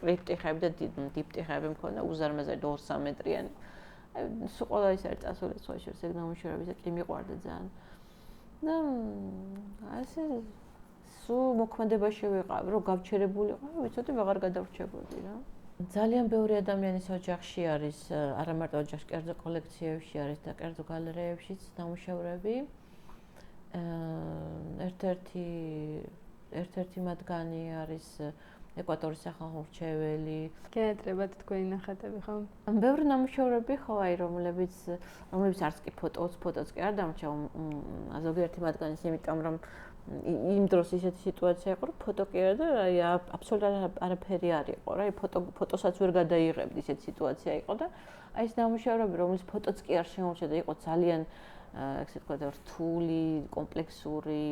ტრიპტიხები და დიპტიხები მქონდა უზარმაზარი 2-3 მეტრიანი სულ ყველა ის არის წასული სხვა შორის ეგ ნამუშევრები და კი მიყვარდა ძალიან და ასე სულ მოქმედებაში ვიყავ რომ გავჩერებულიყავ ვიცოდი ვეღარ გადავრჩებოდი რა ძალიან ბევრი ადამიანის ოჯახში არის არა მარტო ოჯახში კერძო კოლექციებში არის და კერძო გალერეებშიც ნამუშევრები ერთ-ერთი მათგანი არის ეკვატორის სახალხო მრჩეველი გეეტრებათ თქვენი ნახატები ხო? ბევრი ნამუშევრები ხო აი რომლებიც არც კი ფოტოც კი არ დამრჩა ზოგიერთი მათგანის იმიტომ რომ იმ დროს ისეთი სიტუაცია იყო რომ ფოტო კი არა და აი აბსოლუტურად არაფერი არ იყო რა აი ფოტოსაც ვერ გადაიღებდი ისეთი სიტუაცია იყო და აი ეს ნამუშევრები რომელიც ფოტოც კი არ შემორჩა და იყო ძალიან ესე თქვა და რთული კომპლექსური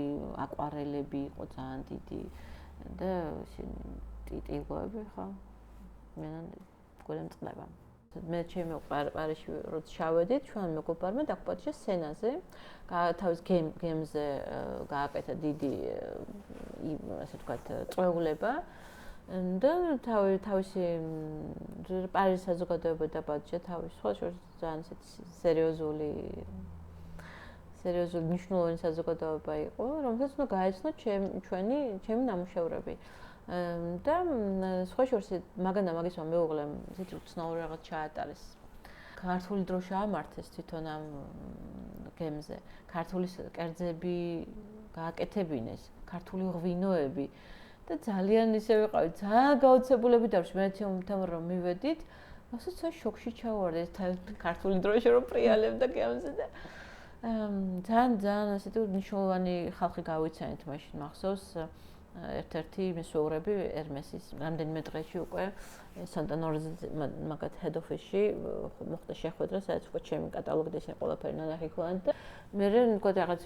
აკვარელები იყო ძალიან დიდი და ტიტილოები ხო მე გულემწყდება მე ჩემი პარიში როცა ჩავედით, ჩვენ მეგობარმა დაგვპატიჟა სენაზე, თავის გემზე გააკეთა დიდი ასე ვთქვათ, წვეულება და თავისი პარიზის საზოგადოება დაპატიჟა თავის სხვა ძალიან ისეთი სერიოზული მნიშვნელოვანი საზოგადოება იყო, რომელსაც უნდა გაეცნო ჩემი ნამუშევრები. და სხვა შორის მაგის მეუღლემ ისეთი უცნაური რაღაც ჩაატარეს. ქართული დრო შეამართეს თვითონ ამ გემზე. ქართული კერძები გააკეთებინეს, ქართული ღვინოები და ძალიან ისე ვიყავით, ძალიან გაოცებულები დავში. მე თემურ რომ მივედით, ასაც შოკში ჩავარდე ქართული დროში რომ პრიალებდა გემზე და ძალიან ასეთი მნიშვნელოვანი ხალხი გავიცანით მაშინ მახსოვს ერთ-ერთი მესვეურები Hermes-ის რამდენიმე დღეში უკვე სანტანორზე მაგათ head office-ში მოხდა შეხვედრა, სადაც უკვე ჩემი კატალოგი ეს ყველაფერი ნანახი ქონდა და მე თქვა რაღაც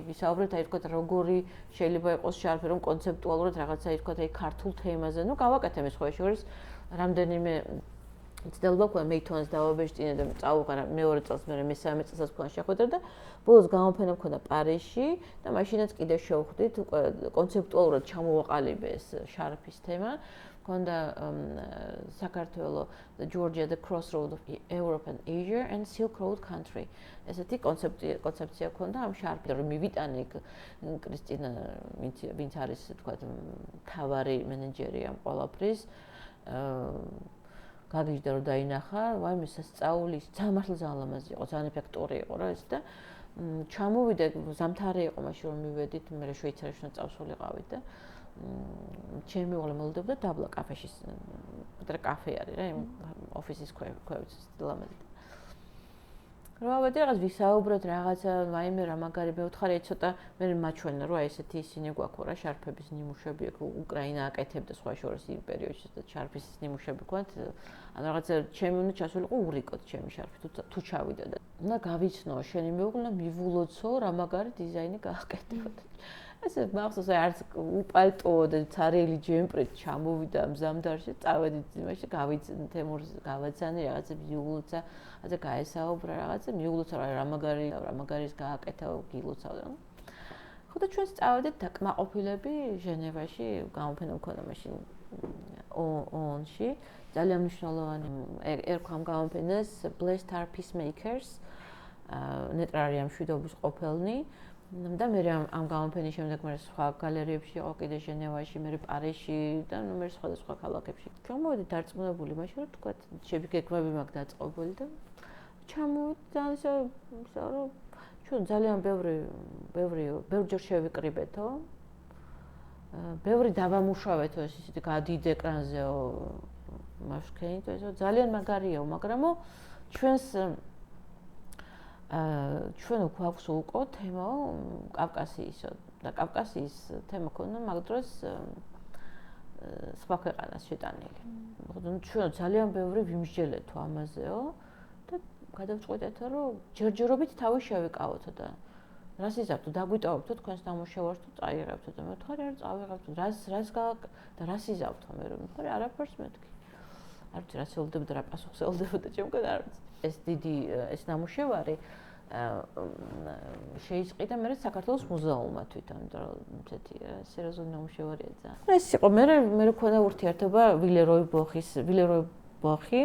ვისაუბრეთ, აი თქვა როგორი შეიძლება იყოს შარფი, რომ კონცეპტუალურად რაღაცა თქვა აი ქართულ თემაზე, გავაკეთე მე სხვა შორის რამდენიმე ცდილობა ყო მეითონს დავაბეჭდინე და წავუყარა მეორე წელს მე მესამე წელსაც ქონა შეხვედრა და ბოლოს გამოფენა მქონდა პარიზში და მაშინაც კიდე შევხვდით უკვე კონცეპტუალურად ჩამოვაყალიბე ეს შარფის თემა მქონდა Sakartvelo, the Georgia, the crossroad of Europe and Asia and Silk Road country. ესეთი კონცეფცია მქონდა ამ შარფი რომ მივიტანე კრისტინა ვინც არის თქვა თავარი მენეჯერი ამ ყველაფრის გაგიჟდა რომ დაინახა, ვაიმე სასწაულის, სამართლა ძალიან ლამაზი იყო, ძალიან ეფექტური იყო რა ეს და ჩამოვიდა, ზამთარი იყო მაშინ რომ მივედით, მე შვეიცარიაში წავსულიყავით და ჩემი უღლე მოლდებოდა დაბლა კაფეში, მეტყვი კაფე არის რა, იმ ოფისის ქვევით ლამაზი. რა ვედი რაღაც ვისაუბროთ რაღაცა, ვაიმე რა მაგარი მეუთხარი ცოტა მე მაჩვენა რომ აი ესეთი ისინი გვაქვს რა შარფების ნიმუშები აქ უკრაინა აკეთებდა სხვა შორის იმ პერიოდში და შარფის ნიმუშები გვაქვს ანუ რაღაცა ჩემი უნდა ჩასულიყო ურიკოთ ჩემი შარფი თუ ჩავიდა და უნდა გავიცნო შენი მეუღლა მივულოცო რა მაგარი დიზაინი გააკეთებოდა ესე მახსოვს არც უპალტო და ცარიელი ჯემპრით ჩამოვიდა მზამდარში წავედით იმაში თემურს გავაცანი რაღაცა მიულოცა ასე გაესაუბრა რაღაცა მიულოცა რა მაგარის გააკეთა გილოცავდა ხო და ჩვენს წავედით დაკმაყოფილები ჟენევაში გამოფენა მქონდა მაშინ ონში ძალიან მნიშვნელოვანი ერქვა ამ გამოფენას Blessed are peacemakers ნეტრარია მშვიდობის ყოფილნი და მე ამ გამოფენის შემდეგ მე სხვა გალერეებში იყო კიდე ჟენევაში, მე პარიზში და მე სხვადასხვა ქალაქებში. ჩამოვედი დარწმუნებული მაშინ რომ თქვა შეგეგმები მაგ დაწყობილი და ჩამოვედი ძალიან რომ ჩვენ ძალიან ბევრჯერ შევიკრიბეთო. ბევრი დავამუშავეთო ეს ისეთი გადიდ ეკრანზეო მაშქენით ესო ძალიან მაგარია, მაგრამო ჩვენს ჩვენ გვაქვს უკვე თემა კავკასიისო და კავკასიის თემა ქონდა მაგ დროს სხვა ქვეყანას შეტანილი. მოხდა ჩვენ ძალიან ბევრი ვიმსჯელეთო ამაზეო და გადავწყვეტეთო რომ ჯერჯერობით თავი შევიკავოთო და რას იზავთო დაგვიტოვებთო თქვენს ნამუშევარს თუ წაიღებთო და მე ვთქვი არ წავიღებთო და რას იზავთო მე რომ ვთქვი არაფერს მეთქი. არ ვიცი რა შეულდებოდა რა პასუხს ეულდებოდა ჩემკენ არ ვიცი. ეს დიდი ეს ნამუშევარი შეისყიდა მე საქართველოს მუზეუმმა თვითონ ესეთი სერიოზული ნამუშევარია ძალიან. ეს იყო მე მქონდა ურთიერთობა Villeroy Boch-ი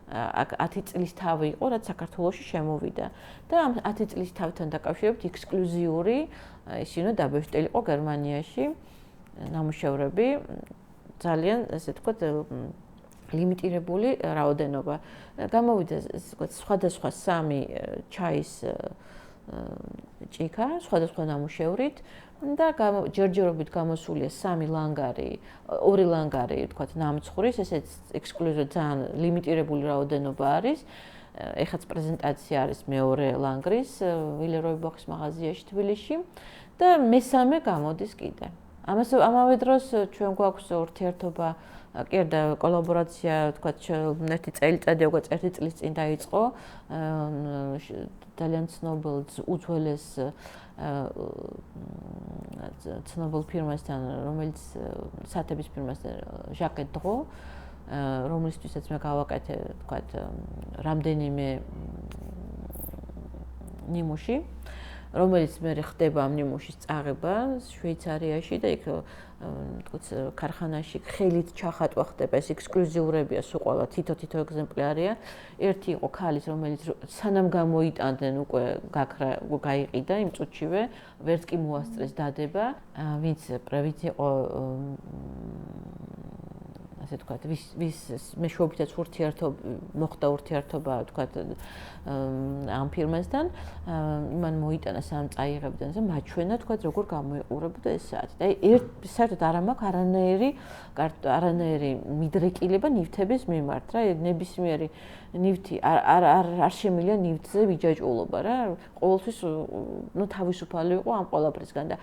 10 წლის თავი იყო რაც საქართველოში შემოვიდა და ამ 10 წლის თავთან დაკავშირებით ექსკლუზიური ისინი დაბეჭდილი იყო გერმანიაში ნამუშევრები ძალიან ესე ვთქვათ ლიმიტირებული რაოდენობა. გამოვიდა სხვადასხვა 3 ჩაის ჭიქა, სხვადასხვა ნამუშევრით და ჯერჯერობით გამოსულია 3 ლანგარი, 2 ლანგარი, თქვათ, ნამცხვრის, ესეც ექსკლუზიური ძალიან ლიმიტირებული რაოდენობა არის. ეხაც პრეზენტაცია არის მეორე ლანგრის Villeroy Boch-ის მაღაზიაში თბილისში და მესამე გამოდის კიდე. ამავე დროს ჩვენ გვაქვს ურთიერთობა კი და კოლაბორაცია თქვა ერთი წელიწადი უკვე 1 წლის წინ დაიწყო ძალიან ცნობილ უძველეს ცნობილ ფირმასთან რომელიც სათების ფირმასთან Jaquet Droz რომლისთვისაც მე გავაკეთე, თქვათ, რამდენიმე ნიმუში, რომელიც მე ხდება ამ ნიმუშის წაღება შვეიცარიაში და იქ თქოს ქარხანაში ხელით ჩახატვა ხდება, ეს ექსკლუზიურებია, სულ ყველა თითო ეგზემპლარია. ერთი იყო ქალის, რომელიც სანამ გამოიტანდნენ უკვე გაიყიდა იმ წუთშივე, ვერც კი მოასწრეს დადება, ვინც იყო ასე თქვათ, ვის მეშვეობითაც მოხდა ურთიერთობა, თქვათ, ამ ფირმასთან, მან მოიტანა სამ წაიღებდნენ და მაჩვენა, თქვათ, როგორ გამოიყურებოდა ეს საათი. და საერთოდ არ მაქვს არანაირი მიდრეკილება ნივთების მიმართ, რა, ნებისმიერი ნივთი არ შემიძლია ნივთზე ვიჯაჭვულობა, რა. ყოველთვის თავისუფალი იყო ამ ყველაფრისგან და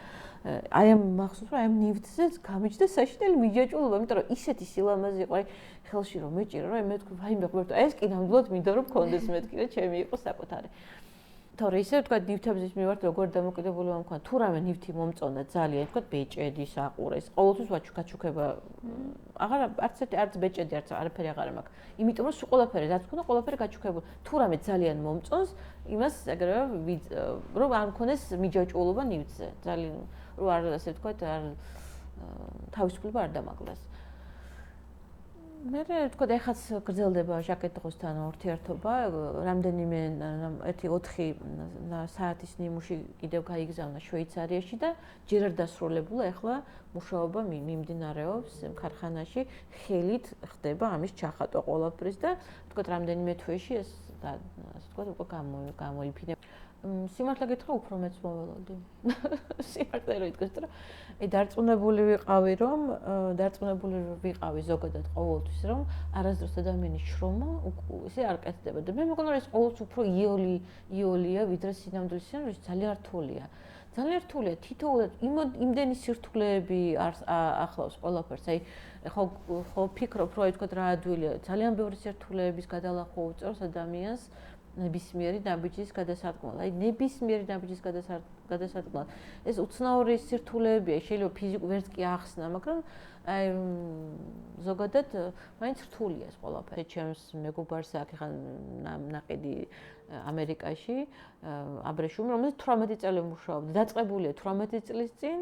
აი ამ მახსოვს რომ აი ამ ნივთზე გამიჯდა საშინელი მიჯაჭვულობა, იმიტომ რომ ისეთი სილამაზე იყო, აი ხელში რომ მეჭირო, რა, მე თქვი, ვაიმე ღმერთო, ეს კი ნამდვილად მინდა რომ მქონდეს მეთქი და ჩემი იყო საკუთარი. თორე ისე ვთქვათ ნივთების მიმართ როგორ დამოკიდებულება მქონდა, თუ რამე ნივთი მომწონდა ძალიან, ვთქვათ ბეჭედი, საყურეს, ყოველთვის გაჩუქება არც ბეჭედი, არაფერი აღარ მაქვს. იმიტომ რომ სულ ყველაფერი რაც მქონდა, ყველაფერი გაჩუქებული. თუ რამე ძალიან მომწონს, იმას ეგრევე რომ არ მქონდეს მიჯაჭვულობა ნივთზე. ძალიან რომ არ ასე ვთქვათ, თავისუფლება არ დამაკლდეს. მე ვთქვათ, ეხაც გრძელდება ჟაკეტ დროზთან ურთიერთობა, რამდენიმე 1-4 საათის ნიმუში კიდევ გაიგზავნა შვეიცარიაში და ჯერ არ დასრულებულა, ახლა მუშაობა მიმდინარეობს ქარხანაში, ხელით ხდება ამის ჩახატვა ყველაფრის და ვთქვათ, რამდენიმე თვეში ეს ასე ვთქვათ, უკვე გამოიფინება. სიმართლე გითხრა, უფრო მეც მოველოდი. სიმართლე რომ ითქვას, რომ დარწმუნებული ვიყავი ზოგადად ყოველთვის, რომ არასდროს ადამიანის შრომა ისე არ კეთდება და მე მგონი რომ ეს ყოველთვის უფრო იოლია, ვიდრე სინამდვილეში, რომ ეს ძალიან რთულია. ძალიან რთულია თითოეულად იმდენი სირთულეები ახლავს ყველაფერს. აი ხო ფიქრობ, რომ თქვა რა ადვილია, ძალიან ბევრი სირთულეების გადალახვა უწევს ადამიანს ნებისმიერი ნაბიჯის გადასადგმად. აი ნებისმიერი ნაბიჯის გადასადგმად. ეს უცნაური სირთულეებია, შეიძლება ფიზიკურად ვერც კი ახსნა, მაგრამ აი ზოგადად მაინც რთულია ეს ყველაფერი. ჩემს მეგობარს აქ ხან ნაყიდი ამერიკაში აბრეშუმი, რომელიც 18 წელი მუშაობდა. დაწყებულია 18 წლის წინ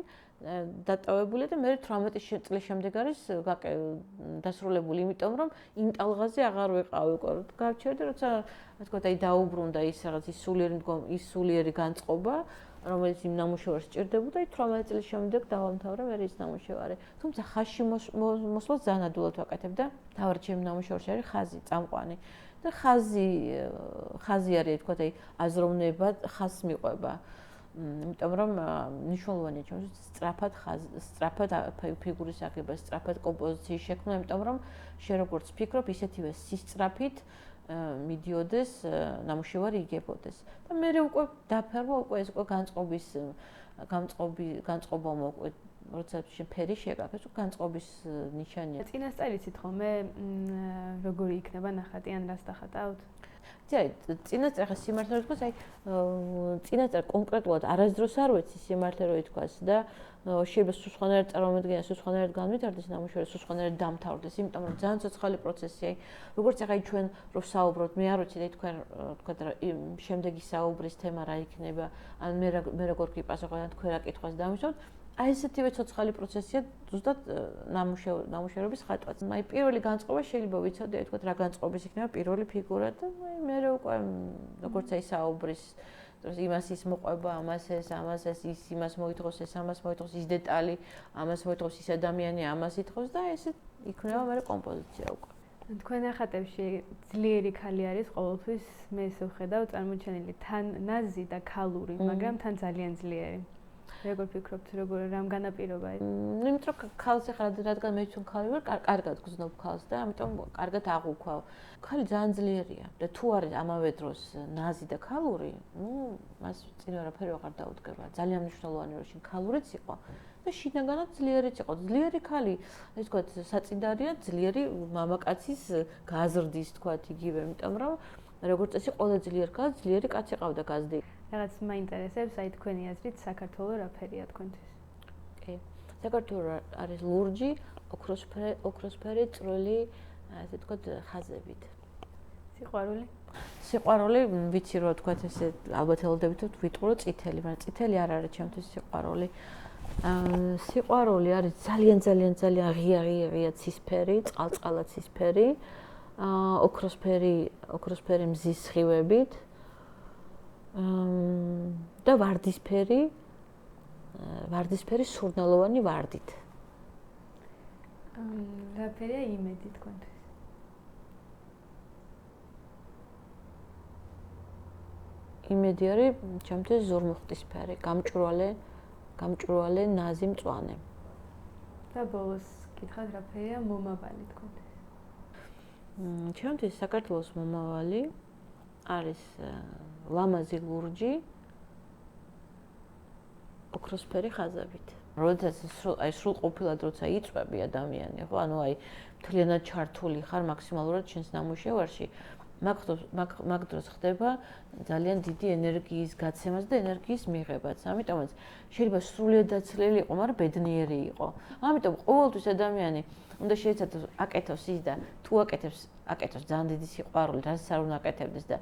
დატოვებულია და მე 18 წლის შემდეგ არის დასრულებული, იმიტომ რომ იმ ტალღაზე აღარ ვიყავი უკვე. გავჩერდი, როცა თქვა აი დაუბრუნდა ის რაღაც ის სულიერი განწყობა, რომელიც იმ ნამუშევარს სჭირდებოდა, აი 18 წლის შემდეგ დავამთავრე მე ის ნამუშევარი. თუმცა ხაზში მოსვლას ძალიან ადვილად ვაკეთებ და თავად ჩემი ნამუშევარში არის ხაზი, წამყვანი. და ხაზი არის, თქვა აი აზროვნება, ხაზს მიყვება. იმიტომ რომ მნიშვნელოვანია ჩემთვის სწრაფად ფიგურის აღება, სწრაფად კომპოზიციის შექმნა, იმიტომ რომ შენ როგორც ფიქრობ, ისეთივე სისწრაფით მიდიოდეს ნამუშევარი იგებოდეს. და მე უკვე დაფარვა, უკვე ეს უკვე განწყობა მოყვე, როცა შენ ფერი შეგაქეს, განწყობის ნიშანია. წინასწარიცით ხოლმე როგორი იქნება ნახატი ან რას დახატავთ? წინასწარ ხა სიმართლე რომ თქვას, აი წინასწარ კონკრეტულად არასდროს არ ვეცი სიმართლე რომ თქვას და შეიძლება სხვანაირად წარმომედგენა, სხვანაირად განვითარდეს ნამუშევარი, სხვანაირად დამთავრდეს, იმიტომ რომ ძალიან ცოცხალი პროცესია. როგორც ახლა ჩვენ რო საუბრობთ, მე არ ვიცი და თქვენ თქვა შემდეგი საუბრის თემა რა იქნება, ან მე როგორ გიპასუხებ ან თქვენ რა კითხვას დამისვათ. აი ესეთივე ცოცხალი პროცესია ზუსტად ნამუშევრების ხატვაც. აი პირველი განწყობა შეიძლება ვიცოდე, თქვა რა განწყობის იქნება პირველი ფიგურა და აი მე უკვე როგორც აი საუბრის დროს იმას ის მოყვება, ამას ის იმას მოითხოვს, ეს ამას მოითხოვს, ის დეტალი, ამას მოითხოვს, ის ადამიანი ამას ითხოვს და ესე იქნება მე კომპოზიცია უკვე. თქვენ ახატებში ძლიერი ქალი არის ყოველთვის, მე ესე ვხედავ წარმოჩენილი თან ნაზი და ქალური, მაგრამ თან ძალიან ძლიერი. როგორ ფიქრობთ, რამ განაპირობა ეს? იმიტომ რომ ქალს ახლა რადგან მე ჩვენ ქალი ვარ, კარგად გზნობ ქალს და ამიტომ კარგად აღვქვავ. ქალი ძალიან ძლიერია და თუ არის ამავე დროს ნაზი და ქალური, მას წინ არაფერი აღარ დაუდგება. ძალიან მნიშვნელოვანი რომ შენ ქალურიც იყო და შინაგანად ძლიერიც იყო. ძლიერი ქალი, ეს თქვა საწინდარია ძლიერი მამაკაცის გაზრდის თქვა იგივე, იმიტომ რომ როგორც წესი ყველა ძლიერ ქალს ძლიერი კაცი ყავდა გაზრდი. რაღაც მაინტერესებს, აი თქვენი აზრით საქართველოს რა ფერია თქვენთვის? კი. საქართველოს არის ლურჯი, ოქროსფერი, წვრილი ასე ვთქვათ, ხაზებით. სიყვარული? სიყვარული, ვიცი რომ ვთქვათ ესე ალბათ ელოდებით რომ ვიტყვი რომ წითელი, მაგრამ წითელი არ არის ჩემთვის სიყვარული. სიყვარული არის ძალიან ღია ცისფერი, წყალწყალა ცისფერი, ოქროსფერი მზის სხივებით და ვარდისფერი სურნელოვანი ვარდით. რა ფერია იმედი თქვენთვის? იმედი არის ჩემთვის ზურმუხტისფერი, გამჭვირვალე ნაზი მწვანე. და ბოლოს გითხრათ რა ფერია მომავალი თქვენთვის? ჩემთვის საქართველოს მომავალი არის ლამაზი ლურჯი ოქროსფერი ხაზებით. როდესაც სრულყოფილად როცა იწვევი ადამიანი, ხო, ანუ მთლიანად ჩართული ხარ მაქსიმალურად შენს ნამუშევარში, მაგ დროს ხდება ძალიან დიდი ენერგიის გაცემაც და ენერგიის მიღებაც. ამიტომაც შეიძლება სრულიად დაცლილი იყო, მაგრამ ბედნიერი იყო. ამიტომ ყოველთვის ადამიანი უნდა შეეცადოს აკეთოს ის და თუ აკეთოს ძალიან დიდი სიყვარული, რასაც არ უნდა აკეთებდეს და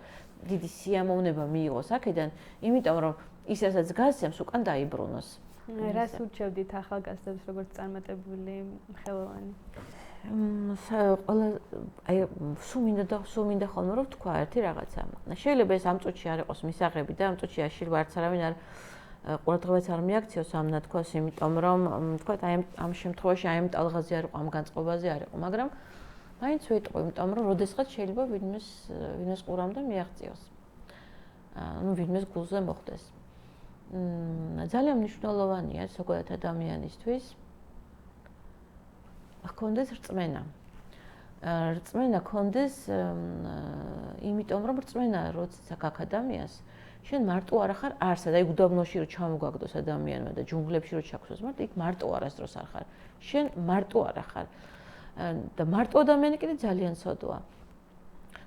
დიდი სიამოვნება მიიღოს აქედან, იმიტომ რომ ის რასაც გასცემს უკან დაიბრუნოს. რას ურჩევდით ახალგაზრდებს როგორც წარმატებული ხელოვანი? სულ მინდა ხოლმე რომ ვთქვა ერთი რაღაცა. შეიძლება ეს ამ წუთში არ იყოს მისაღები და ამ წუთში შეიძლება არც არავინ არ ყურადღებაც არ მიაქციოს ამ ნათქვას, იმიტომ რომ თქვა ამ შემთხვევაში ამ ტალღაზე არ იყო, ამ განწყობაზე არ იყო, მაგრამ მაინც ვიტყვი, იმიტომ რომ როდესღაც შეიძლება ვინმეს ყურამდე მიაღწიოს. ანუ ვინმეს გულზე მოხდეს. ძალიან მნიშვნელოვანია ზოგადად ადამიანისთვის ჰქონდეს რწმენა. რწმენა ჰქონდეს, იმიტომ რომ რწმენა როცა გაქვს ადამიანს, შენ მარტო არ ხარ არსად, უდაბნოში რომ ჩამოგაგდოს ადამიანმა და ჯუნგლებში რომ ჩაქცოს, მაგრამ იქ მარტო არასდროს არ ხარ. შენ მარტო არ ხარ. და მარტო ადამიანი კიდე ძალიან ცოდვაა.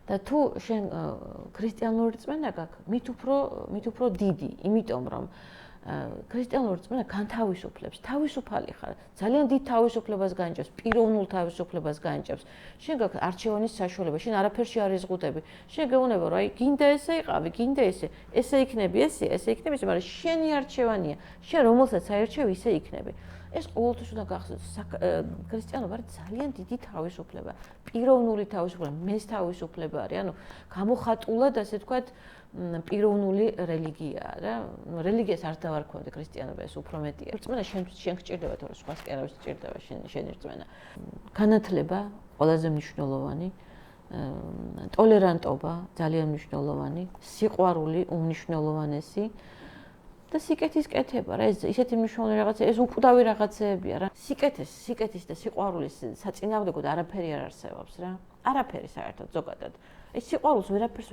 და თუ შენ ქრისტიანული რწმენა გაქვს, მით უფრო დიდი, იმიტომ რომ ქრისტიანული რწმენა განთავისუფლებს, თავისუფალი ხარ, ძალიან დიდ თავისუფლებას განიჭებს, პიროვნულ თავისუფლებას განიჭებს. შენ გაქვს არჩევანის საშუალება, შენ არაფერში არ იზღუდები. შენ გეუბნება რომ გინდა ესე იყავი, გინდა ესე იქნები, ესე იქნები, მაგრამ შენი არჩევანია. შენ რომელსაც აირჩევ, ისე იქნები. ეს ყოველთვის უნდა გახსოვდეს, ქრისტიანობა არის ძალიან დიდი თავისუფლება, პიროვნული თავისუფლება, მეს თავისუფლება არის, ანუ გამოხატულად ასე ვთქვათ, პიროვნული რელიგიაა რა. რელიგიას არ დავარქვევდი ქრისტიანობა, ეს უფრო მეტია. რწმენა შენ გჭირდება, თორე სხვას კი არავის გჭირდება შენი რწმენა. განათლება ყველაზე მნიშვნელოვანი, ტოლერანტობა ძალიან მნიშვნელოვანი, სიყვარული უმნიშვნელოვანესი. და სიკეთის კეთება რა, ეს ისეთი მნიშვნელოვანი რაღაცა, ეს უკვდავი რაღაცეებია რა. სიკეთის და სიყვარულის საწინააღმდეგოდ არაფერი არ არსებობს რა. არაფერი საერთოდ ზოგადად. ეს სიყვარულს ვერაფერს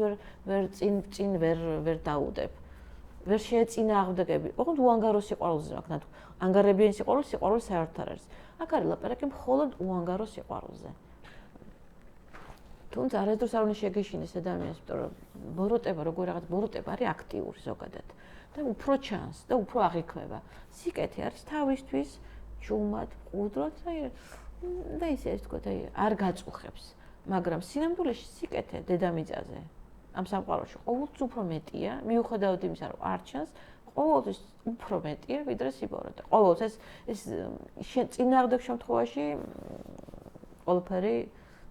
წინ ვერ დაუდებ. ვერ შეეწინააღმდეგები. ოღონდ უანგარო სიყვარულზე მაგ ნათქვამი. ანგარებიანი სიყვარული საერთოდ არ არის. აქ არის ლაპარაკი მხოლოდ უანგარო სიყვარულზე. თუმცა არასდროს არ უნდა შეგეშინდეს ადამიანს, იმიტომ რომ ბოროტება, როგორ რაღაც ბოროტება არის აქტიური ზოგადად. და უფრო ჩანს და უფრო აღიქმება. სიკეთე არის თავისთვის, ჯუმად, მყუდროდ და ისე ვთქვათ, არ გაწუხებს. მაგრამ სინამდვილეში სიკეთე დედამიწაზე ამ სამყაროში ყოველთვის უფრო მეტია, მიუხედავად იმისა, რომ არ ჩანს, ყოველთვის უფრო მეტია, ვიდრე სიბოროტე. ყოველთვის ეს წინააღმდეგ შემთხვევაში ყველაფერი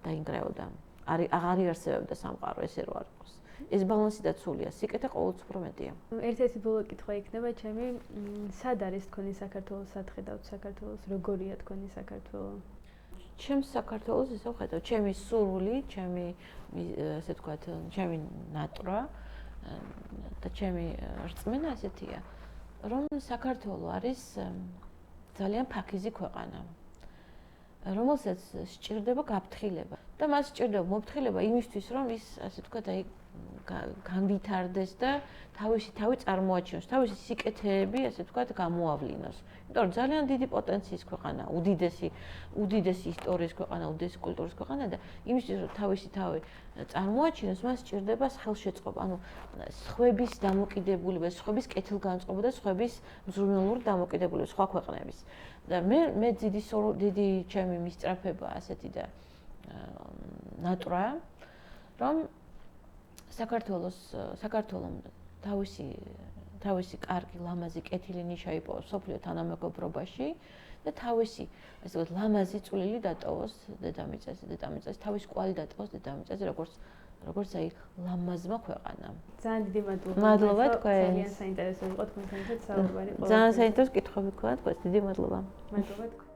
დაინგრეოდა. აღარ იარსებებდა სამყარო ესე რო არ იყოს. ეს ბალანსი დაცულია, სიკეთე ყოველთვის უფრო მეტია. ერთ-ერთი ბოლო კითხვა იქნება ჩემი, სად არის თქვენი საქართველოს, სად ხედავთ საქართველოს, როგორია თქვენი საქართველო? ჩემს საქართველოს ესე ვხედავ, ჩემი სურვილი, ჩემი ასე ვთქვათ, ჩემი ნატრა და ჩემი რწმენა ესეთია, რომ საქართველო არის ძალიან ფაქიზი ქვეყანა, რომელსაც სჭირდება გაფრთხილება და მას სჭირდება მოფრთხილება იმისთვის, რომ ის ასე ვთქვათ, განვითარდეს და თავისი თავი წარმოაჩინოს, თავისი სიკეთეები, ასე ვთქვათ, გამოავლინოს. იმიტომ რომ ძალიან დიდი პოტენციის ქვეყანა, უდიდესი ისტორიის ქვეყანა, უდიდესი კულტურის ქვეყანა და იმისთვის, რომ თავისი თავი წარმოაჩინოს, მას სჭირდება ხელშეწყობა, ანუ სხვების დამოკიდებულება, სხვების კეთილგანწყობა და სხვების მზრუნველური დამოკიდებულება სხვა ქვეყნების. და მე დიდი ჩემი მისწრაფება ასეთი და ნატრა, რომ საქართველომ თავისი კარგი ლამაზი კეთილი ნიშა იპოვოს სოფლიო თანამეგობრობაში და თავისი ასე ვთქვათ ლამაზი წვლილი დატოვოს დედამიწაზე, თავის კვალი დატოვოს დედამიწაზე, როგორც აი ლამაზმა ქვეყანამ. ძალიან დიდი მადლობა. მადლობა თქვენ. ძალიან საინტერესო იყო თქვენთან საუბარი. ძალიან საინტერესო კითხვები გქონდათ, დიდი მადლობა. მადლობა თქვენ.